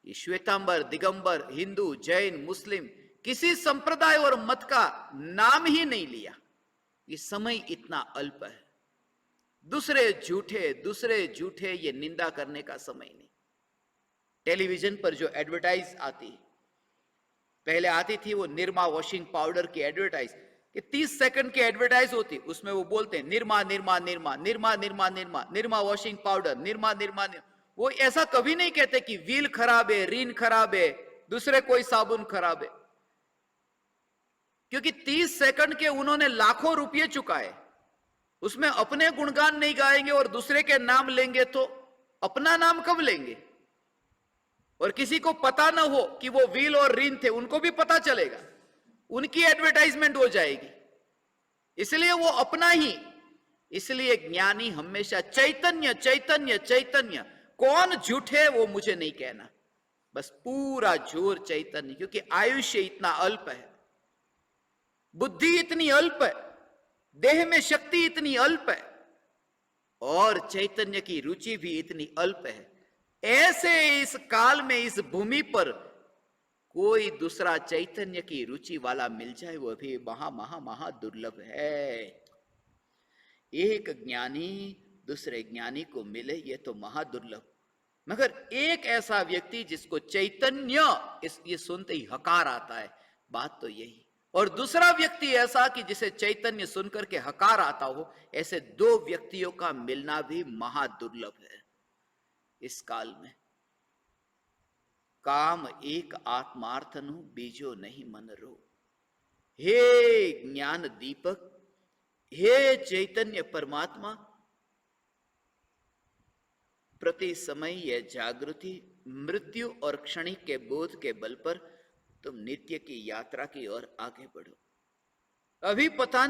ये श्वेतांबर, दिगंबर, हिंदू, जैन, मुस्लिम किसी संप्रदाय और मत का नाम ही नहीं लिया। ये समय इतना अल्प है। दूसरे झूठे ये निंदा करने का समय नहीं। टेलीविजन पर जो एडवर्टाइज आती, पहले आती थी वो निरमा वॉशिंग पाउडर की एडवर्टाइज, कि 30 सेकंड की एडवर्टाइज होती, उसमें वो बोलते हैं निरमा निरमा निरमा निरमा निरमा निरमा निरमा वॉशिंग पाउडर निरमा निरमा निरमा। वो ऐसा कभी नहीं कहते कि व्हील खराब है, रीन खराब है, दूसरे कोई साबुन खराब है, क्योंकि 30 सेकंड के उन्होंने लाखों रुपये चुकाए। उसमें अपने गुणगान नहीं गाएंगे और दूसरे के नाम लेंगे तो अपना नाम कब लेंगे। और किसी को पता ना हो कि वो व्हील और रीन थे, उनको भी पता चलेगा, उनकी एडवर्टाइजमेंट हो जाएगी, इसलिए वो अपना ही। इसलिए ज्ञानी हमेशा चैतन्य चैतन्य चैतन्य, कौन झूठे वो मुझे नहीं कहना, बस पूरा जोर चैतन्य, क्योंकि आयुष्य इतना अल्प है, बुद्धि इतनी अल्प है, देह में शक्ति इतनी अल्प है और चैतन्य की रुचि भी इतनी अल्प है। ऐसे इस काल में इस भूमि पर कोई दूसरा चैतन्य की रुचि वाला मिल जाए वो भी महा महा महा दुर्लभ है। एक ज्ञानी दूसरे ज्ञानी को मिले ये तो महादुर्लभ, मगर एक ऐसा व्यक्ति जिसको चैतन्य, ये सुनते ही हकार आता है, बात तो यही। और दूसरा व्यक्ति ऐसा कि जिसे चैतन्य सुनकर के हकार आता हो, ऐसे 2 व्यक्तियों का मिलना भी महादुर्लभ है इस काल में। काम एक आत्मार्थनु बीजो नहीं मन रो। हे ज्ञान दीपक, हे चैतन्य परमात्मा, प्रति समय यह जागृति मृत्यु और क्षणिक के बोध के बल पर तुम नित्य की यात्रा की ओर आगे बढ़ो। अभी पता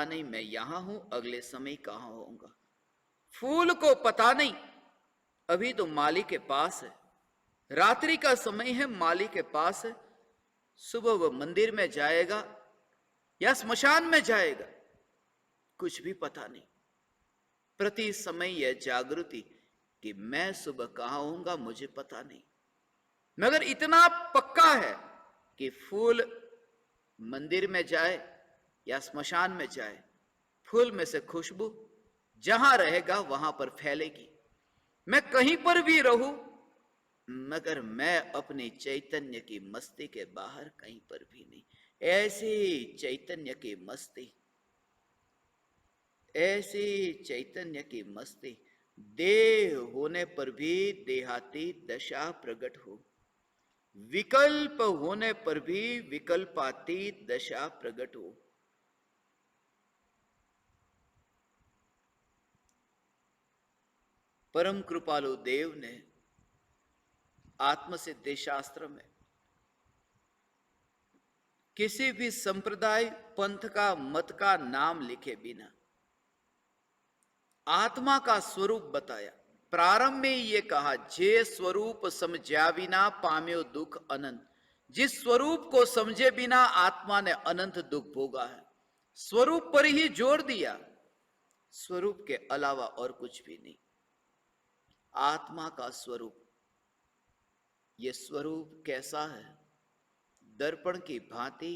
नहीं मैं यहां हूं, अगले समय कहां होऊंगा। फूल को पता नहीं, अभी तो माली के पास है, रात्रि का समय है, माली के पास है, सुबह वह मंदिर में जाएगा या स्मशान में जाएगा, कुछ भी पता नहीं। प्रति समय यह जागृति कि मैं सुबह कहां होऊंगा मुझे पता नहीं, मगर इतना पक्का है कि फूल मंदिर में जाए या स्मशान में जाए, फूल में से खुशबू जहां रहेगा वहां पर फैलेगी। मैं कहीं पर भी रहूं, मगर मैं अपने चैतन्य की मस्ती के बाहर कहीं पर भी नहीं। ऐसी चैतन्य की मस्ती, ऐसी चैतन्य की मस्ती, देह होने पर भी देहाती दशा प्रकट हो, विकल्प होने पर भी विकल्पातीत दशा प्रकट हो। परम कृपालु देव ने आत्मसिद्धि शास्त्र में किसी भी संप्रदाय, पंथ का, मत का नाम लिखे बिना आत्मा का स्वरूप बताया। प्रारंभ में ये कहा, जे स्वरूप समझा बिना पाम्यो दुख अनंत। जिस स्वरूप को समझे बिना आत्मा ने अनंत दुख भोगा है। स्वरूप पर ही जोर दिया, स्वरूप के अलावा और कुछ भी नहीं। आत्मा का स्वरूप, यह स्वरूप कैसा है? दर्पण की भांति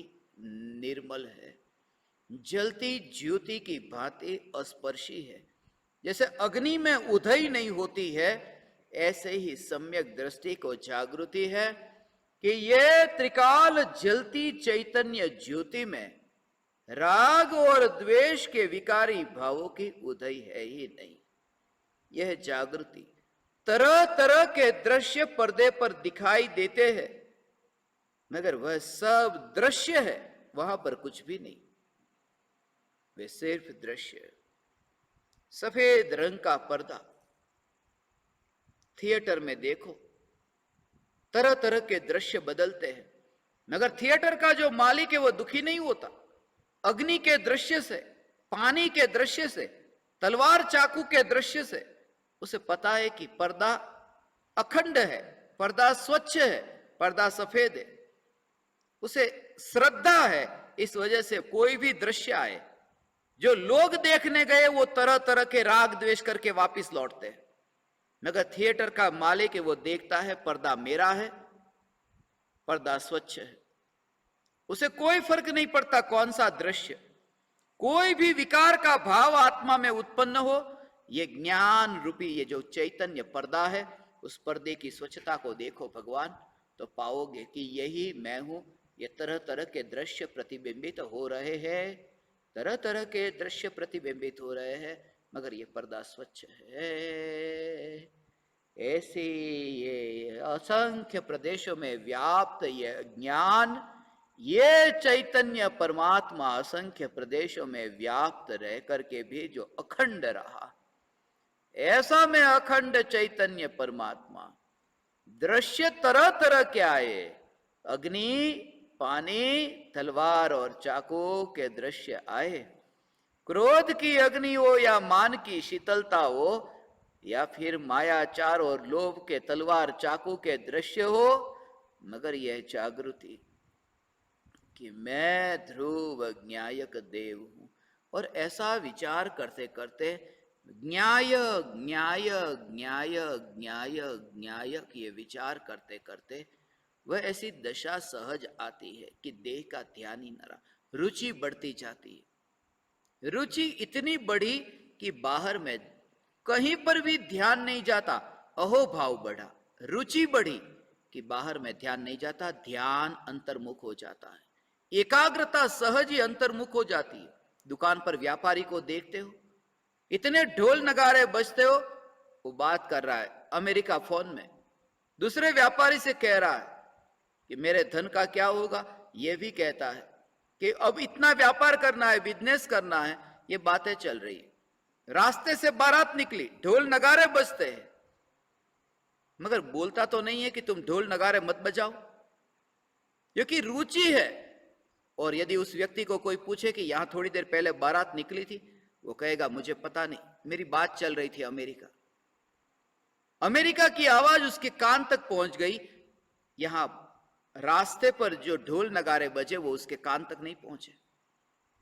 निर्मल है, जलती ज्योति की भांति अस्पर्शी है। जैसे अग्नि में उधई नहीं होती है, ऐसे ही सम्यक दृष्टि को जागृति है कि यह त्रिकाल जलती चैतन्य ज्योति में राग और द्वेष के विकारी भावों की उदय है ही नहीं। यह जागृति, तरह तरह के दृश्य पर्दे पर दिखाई देते हैं, मगर वह सब दृश्य है, वहां पर कुछ भी नहीं, वे सिर्फ दृश्य है। सफेद रंग का पर्दा, थिएटर में देखो, तरह तरह के दृश्य बदलते हैं, मगर थिएटर का जो मालिक है वो दुखी नहीं होता। अग्नि के दृश्य से, पानी के दृश्य से, तलवार चाकू के दृश्य से उसे पता है कि पर्दा अखंड है, पर्दा स्वच्छ है, पर्दा सफेद है। उसे श्रद्धा है, इस वजह से कोई भी दृश्य आए, जो लोग देखने गए वो तरह तरह के राग द्वेष करके वापस लौटते हैं। मगर थिएटर का मालिक है, वो देखता है पर्दा मेरा है, पर्दा स्वच्छ है, उसे कोई फर्क नहीं पड़ता कौन सा दृश्य। कोई भी विकार का भाव आत्मा में उत्पन्न हो, ये ज्ञान रूपी ये जो चैतन्य पर्दा है, उस पर्दे की स्वच्छता को देखो भगवान, तो पाओगे कि यही मैं हूं। ये तरह तरह के दृश्य प्रतिबिंबित हो रहे हैं, तरह तरह के दृश्य प्रतिबिंबित हो रहे हैं, मगर ये पर्दा स्वच्छ है। ऐसे ये असंख्य प्रदेशों में व्याप्त ये ज्ञान, ये चैतन्य परमात्मा असंख्य प्रदेशों में व्याप्त रह करके भी जो अखंड रहा, ऐसा में अखंड चैतन्य परमात्मा दृश्य तरह तरह के आए, अग्नि, पानी, तलवार और चाकू के दृश्य आए, क्रोध की अग्नि हो या मान की शीतलता हो, या फिर मायाचार और लोभ के तलवार चाकू के दृश्य हो, मगर यह जागृति कि मैं ध्रुव ज्ञायक देव हूं। और ऐसा विचार करते करते ज्ञाय ज्ञाय ज्ञाय ज्ञाय ज्ञायक ये विचार करते करते वह ऐसी दशा सहज आती है कि देह का ध्यान ही न रहा, रुचि बढ़ती जाती है। रुचि इतनी बढ़ी कि बाहर में कहीं पर भी ध्यान नहीं जाता, अहोभाव बढ़ा। रुचि बढ़ी कि बाहर में ध्यान नहीं जाता, ध्यान अंतर्मुख हो जाता है, एकाग्रता सहज ही अंतर्मुख हो जाती है। दुकान पर व्यापारी को देखते हो, इतने ढोल नगारे बजते हो, वो बात कर रहा है अमेरिका फोन में, दूसरे व्यापारी से कह रहा है कि मेरे धन का क्या होगा, ये भी कहता है कि अब इतना व्यापार करना है, बिजनेस करना है, ये बातें चल रही है। रास्ते से बारात निकली, ढोल नगारे बजते हैं, मगर बोलता तो नहीं है कि तुम ढोल नगारे मत बजाओ, क्योंकि रुचि है। और यदि उस व्यक्ति को कोई पूछे कि यहां थोड़ी देर पहले बारात निकली थी, वो कहेगा मुझे पता नहीं, मेरी बात चल रही थी अमेरिका। अमेरिका की आवाज उसके कान तक पहुंच गई, यहां रास्ते पर जो ढोल नगारे बजे वो उसके कान तक नहीं पहुंचे।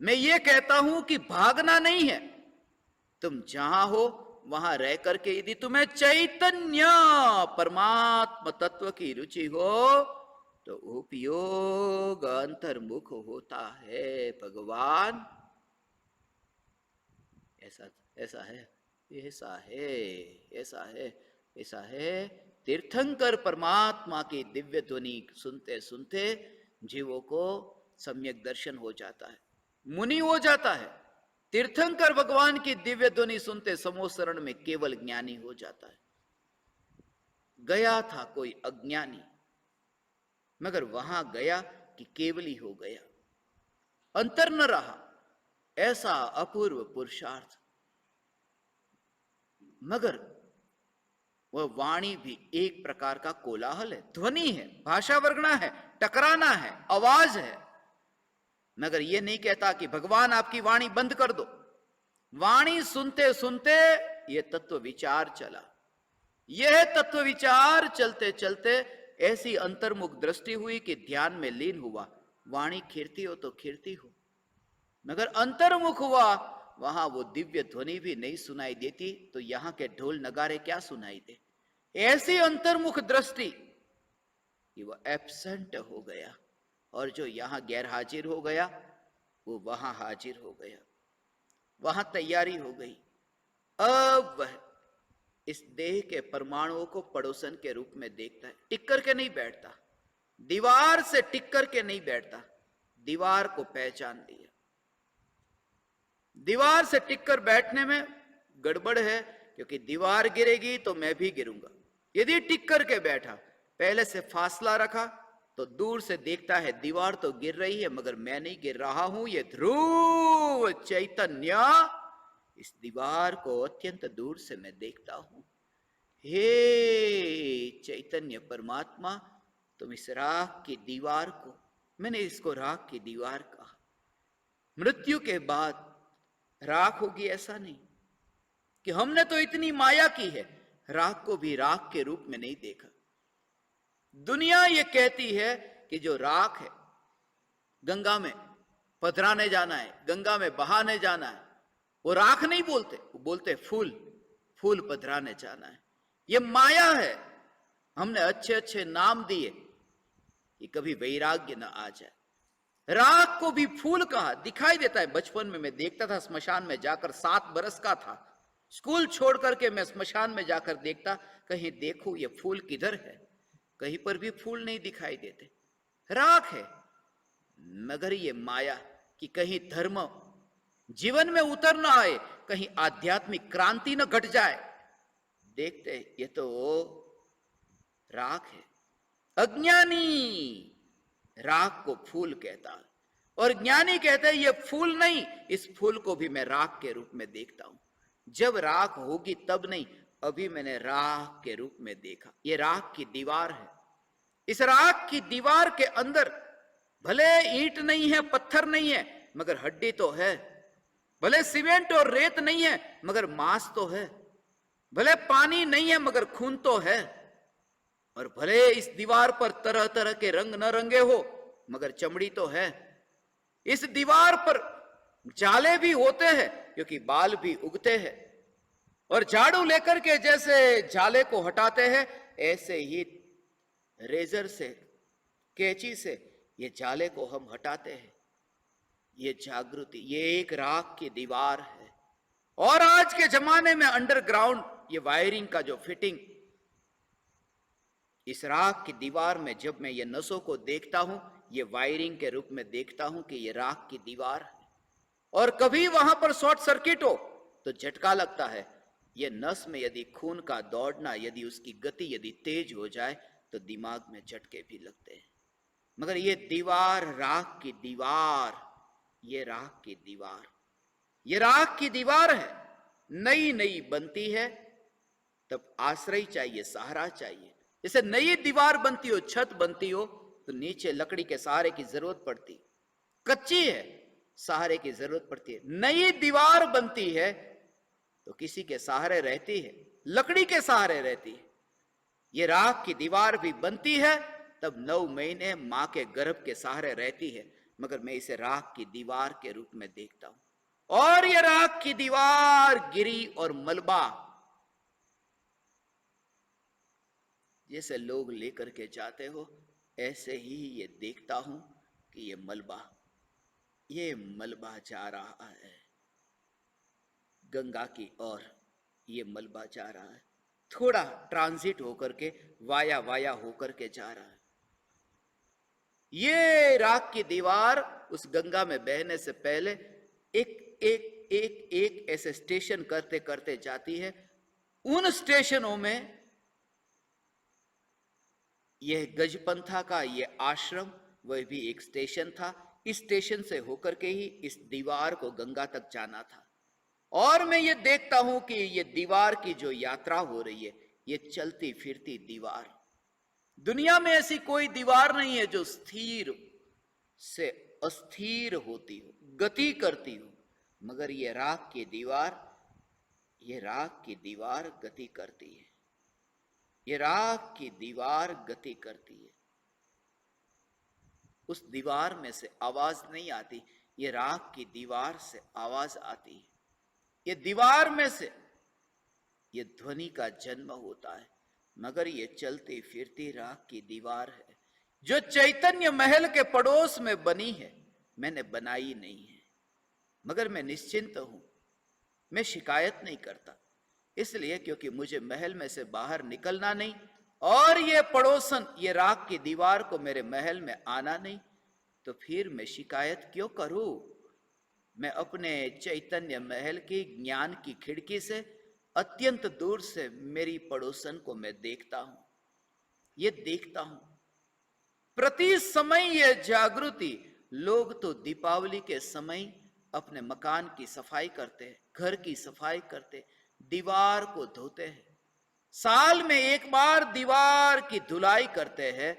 मैं ये कहता हूं कि भागना नहीं है, तुम जहां हो वहां रह करके यदि तुम्हें चैतन्य परमात्मा तत्व की रुचि हो तो उपयोग अंतर्मुख होता है भगवान। ऐसा ऐसा है, ऐसा है, ऐसा है, ऐसा है। तीर्थंकर परमात्मा की दिव्य ध्वनि सुनते सुनते जीवों को सम्यक दर्शन हो जाता है, मुनि हो जाता है। तीर्थंकर भगवान की दिव्य ध्वनि सुनते समोसरण में केवल ज्ञानी हो जाता है। गया था कोई अज्ञानी, मगर वहां गया कि केवली हो गया, अंतर न रहा। ऐसा अपूर्व पुरुषार्थ। मगर वह वाणी भी एक प्रकार का कोलाहल है, ध्वनि है, भाषा वर्गना है, टकराना है, आवाज है, मगर यह नहीं कहता कि भगवान आपकी वाणी बंद कर दो। वाणी सुनते सुनते यह तत्व विचार चला। यह तत्व विचार चलते चलते ऐसी अंतर्मुख दृष्टि हुई कि ध्यान में लीन हुआ। वाणी खीरती हो तो खीरती हो, मगर अंतर्मुख हुआ, वहां वो दिव्य ध्वनि भी नहीं सुनाई देती, तो यहां के ढोल नगारे क्या सुनाई दे। ऐसी अंतर्मुख दृष्टि कि वह एब्सेंट हो गया, और जो यहां गैर हाजिर हो गया वो वहां हाजिर हो गया, वहां तैयारी हो गई। अब वह इस देह के परमाणुओं को पड़ोसन के रूप में देखता है, टिक करके नहीं बैठता, दीवार से टिक करके नहीं बैठता, दीवार को पहचान लिया, दीवार से टिक कर बैठने में गड़बड़ है, क्योंकि दीवार गिरेगी तो मैं भी गिरूंगा। यदि टिक करके बैठा, पहले से फासला रखा, तो दूर से देखता है दीवार तो गिर रही है मगर मैं नहीं गिर रहा हूं। ये ध्रुव चैतन्य, इस दीवार को अत्यंत दूर से मैं देखता हूं। हे चैतन्य परमात्मा, तुम इस राख की दीवार को, मैंने इसको राख की दीवार कहा। मृत्यु के बाद राख होगी ऐसा नहीं, कि हमने तो इतनी माया की है, राख को भी राख के रूप में नहीं देखा। दुनिया ये कहती है कि जो राख है, गंगा में पधराने जाना है, गंगा में बहाने जाना है, वो राख नहीं बोलते, वो बोलते फूल, फूल पधराने जाना है। ये माया है। हमने अच्छे अच्छे नाम दिए कि कभी वैराग्य न आ जाए। राख को भी फूल कहा, दिखाई देता है। बचपन में मैं देखता था स्मशान में जाकर, 7 बरस का था, स्कूल छोड़ करके मैं स्मशान में जाकर देखता, कहीं देखूं ये फूल किधर है, कहीं पर भी फूल नहीं दिखाई देते। राख है। मगर ये माया कि कहीं धर्म जीवन में उतर ना आए, कहीं आध्यात्मिक क्रांति न घट जाए, देखते ये तो राख है। अज्ञानी राख को फूल कहता है, और ज्ञानी कहते हैं ये फूल नहीं, इस फूल को भी मैं राख के रूप में देखता हूं। जब राख होगी तब नहीं, अभी मैंने राख के रूप में देखा। ये राख की दीवार है। इस राख की दीवार के अंदर भले ईंट नहीं है, पत्थर नहीं है, मगर हड्डी तो है। भले सीमेंट और रेत नहीं है, मगर मांस तो है। भले पानी नहीं है, मगर खून तो है। और भले इस दीवार पर तरह तरह के रंग न रंगे हो, मगर चमड़ी तो है। इस दीवार पर जाले भी होते हैं, क्योंकि बाल भी उगते हैं। और झाड़ू लेकर के जैसे जाले को हटाते हैं, ऐसे ही रेजर से, कैंची से ये जाले को हम हटाते हैं। ये जागृति, ये एक राख की दीवार है। और आज के जमाने में अंडरग्राउंड ये वायरिंग का जो फिटिंग, इस राख की दीवार में जब मैं ये नसों को देखता हूं, ये वायरिंग के रूप में देखता हूं कि ये राख की दीवार है। और कभी वहां पर शॉर्ट सर्किट हो तो झटका लगता है। ये नस में यदि खून का दौड़ना, यदि उसकी गति यदि तेज हो जाए तो दिमाग में झटके भी लगते हैं। मगर ये दीवार राख की दीवार, ये राख की दीवार, ये राख की दीवार है। नई नई बनती है तब आश्रय चाहिए, सहारा चाहिए। जैसे नई दीवार बनती हो, छत बनती हो, तो नीचे लकड़ी के सहारे की जरूरत पड़ती। कच्ची है, सहारे की जरूरत पड़ती है। नई दीवार बनती है तो किसी के सहारे रहती है, लकड़ी के सहारे रहती है। ये राख की दीवार भी बनती है तब 9 महीने मां के गर्भ के सहारे रहती है, मगर मैं इसे राख की दीवार के रूप में देखता हूं। और ये राख की दीवार गिरी और मलबा जैसे लोग लेकर के जाते हो, ऐसे ही ये देखता हूं कि ये मलबा जा रहा है गंगा की ओर। ये मलबा जा रहा है, थोड़ा ट्रांजिट होकर के, वाया होकर के जा रहा है। ये राख की दीवार उस गंगा में बहने से पहले एक एक एक एक ऐसे स्टेशन करते करते जाती है। उन स्टेशनों में यह गजपंथा का यह आश्रम, वह भी एक स्टेशन था। इस स्टेशन से होकर के ही इस दीवार को गंगा तक जाना था। और मैं ये देखता हूं कि ये दीवार की जो यात्रा हो रही है, ये चलती फिरती दीवार। दुनिया में ऐसी कोई दीवार नहीं है जो स्थिर से अस्थिर होती हो, गति करती हो। मगर ये राख की दीवार, ये राख की दीवार गति करती है। ये राख की दीवार गति करती है। उस दीवार में से आवाज नहीं आती, ये राख की दीवार से आवाज आती है। ये दीवार में से ये ध्वनि का जन्म होता है। मगर ये चलती फिरती राख की दीवार है जो चैतन्य महल के पड़ोस में बनी है। मैंने बनाई नहीं है, मगर मैं निश्चिंत हूं, मैं शिकायत नहीं करता। इसलिए क्योंकि मुझे महल में से बाहर निकलना नहीं, और ये पड़ोसन, ये राख की दीवार को मेरे महल में आना नहीं, तो फिर मैं शिकायत क्यों करूं? मैं अपने चैतन्य महल की ज्ञान की खिड़की से अत्यंत दूर से मेरी पड़ोसन को मैं देखता हूं, ये देखता हूं प्रति समय ये जागृति। लोग तो दीपावली के समय अपने मकान की सफाई करते हैं, घर की सफाई करते, दीवार को धोते हैं, साल में एक बार दीवार की धुलाई करते हैं,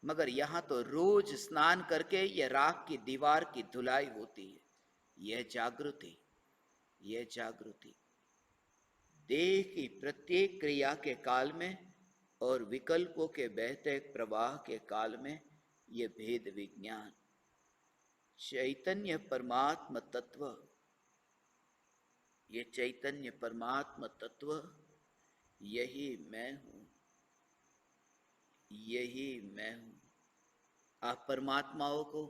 मगर यहां तो रोज स्नान करके ये राख की दीवार की धुलाई होती है। यह जागृति, यह जागृति देह की प्रत्येक क्रिया के काल में और विकल्पों के बहते प्रवाह के काल में ये भेद विज्ञान, चैतन्य परमात्म तत्व, ये चैतन्य परमात्म तत्व यही मैं हूं, यही मैं हूं। आप परमात्माओं को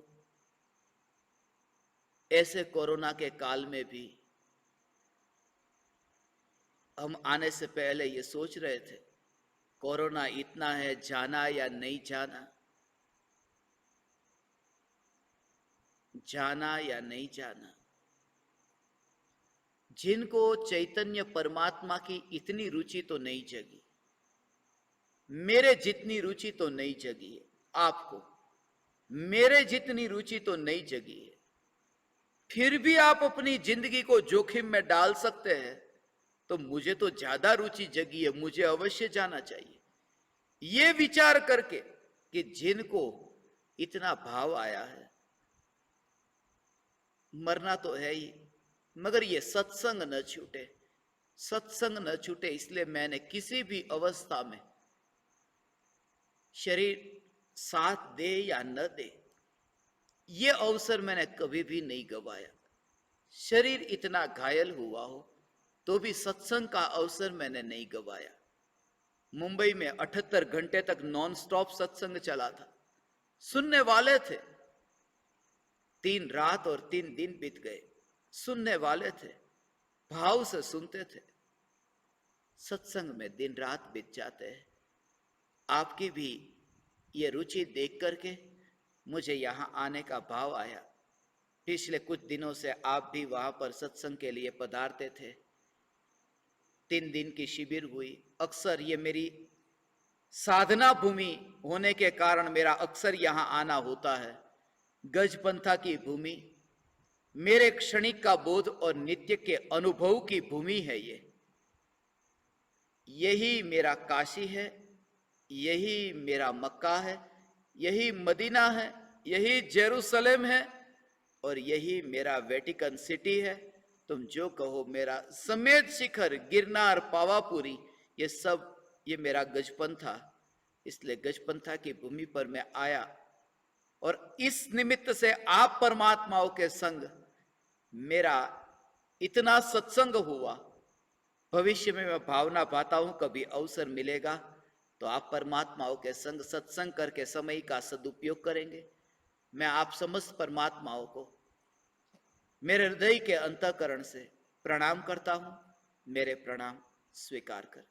ऐसे कोरोना के काल में भी हम आने से पहले ये सोच रहे थे कोरोना इतना है, जाना या नहीं जाना, जाना या नहीं जाना। जिनको चैतन्य परमात्मा की इतनी रुचि तो नहीं जगी, मेरे जितनी रुचि तो नहीं जगी है, आपको मेरे जितनी रुचि तो नहीं जगी है, फिर भी आप अपनी जिंदगी को जोखिम में डाल सकते हैं, तो मुझे तो ज्यादा रुचि जगी है, मुझे अवश्य जाना चाहिए। ये विचार करके कि जिनको इतना भाव आया है, मरना तो है ही, मगर ये सत्संग न छूटे, सत्संग न छूटे, इसलिए मैंने किसी भी अवस्था में शरीर साथ दे या न दे, ये अवसर मैंने कभी भी नहीं गवाया। शरीर इतना घायल हुआ हो तो भी सत्संग का अवसर मैंने नहीं गवाया। मुंबई में 78 घंटे तक नॉन स्टॉप सत्संग चला था, सुनने वाले थे, 3 रात और 3 दिन बीत गए, सुनने वाले थे, भाव से सुनते थे। सत्संग में दिन रात बीत जाते हैं। आपकी भी ये रुचि देख करके मुझे यहां आने का भाव आया। पिछले कुछ दिनों से आप भी वहां पर सत्संग के लिए पधारते थे। 3 दिन की शिविर हुई। अक्सर ये मेरी साधना भूमि होने के कारण मेरा अक्सर यहां आना होता है। गजपंथा की भूमि मेरे क्षणिक का बोध और नित्य के अनुभव की भूमि है। यही मेरा काशी है, यही मेरा मक्का है, यही मदीना है, यही जेरूसलेम है और यही मेरा वेटिकन सिटी है। तुम जो कहो मेरा समेत शिखर, गिरनार, पावापुरी, ये सब ये मेरा गजपंथा। इसलिए गजपंथा की भूमि पर मैं आया और इस निमित्त से आप परमात्माओं के संग मेरा इतना सत्संग हुआ। भविष्य में मैं भावना पाता हूं कभी अवसर मिलेगा तो आप परमात्माओं के संग सत्संग करके समय का सदुपयोग करेंगे। मैं आप समस्त परमात्माओं को मेरे हृदय के अंतःकरण से प्रणाम करता हूं। मेरे प्रणाम स्वीकार कर।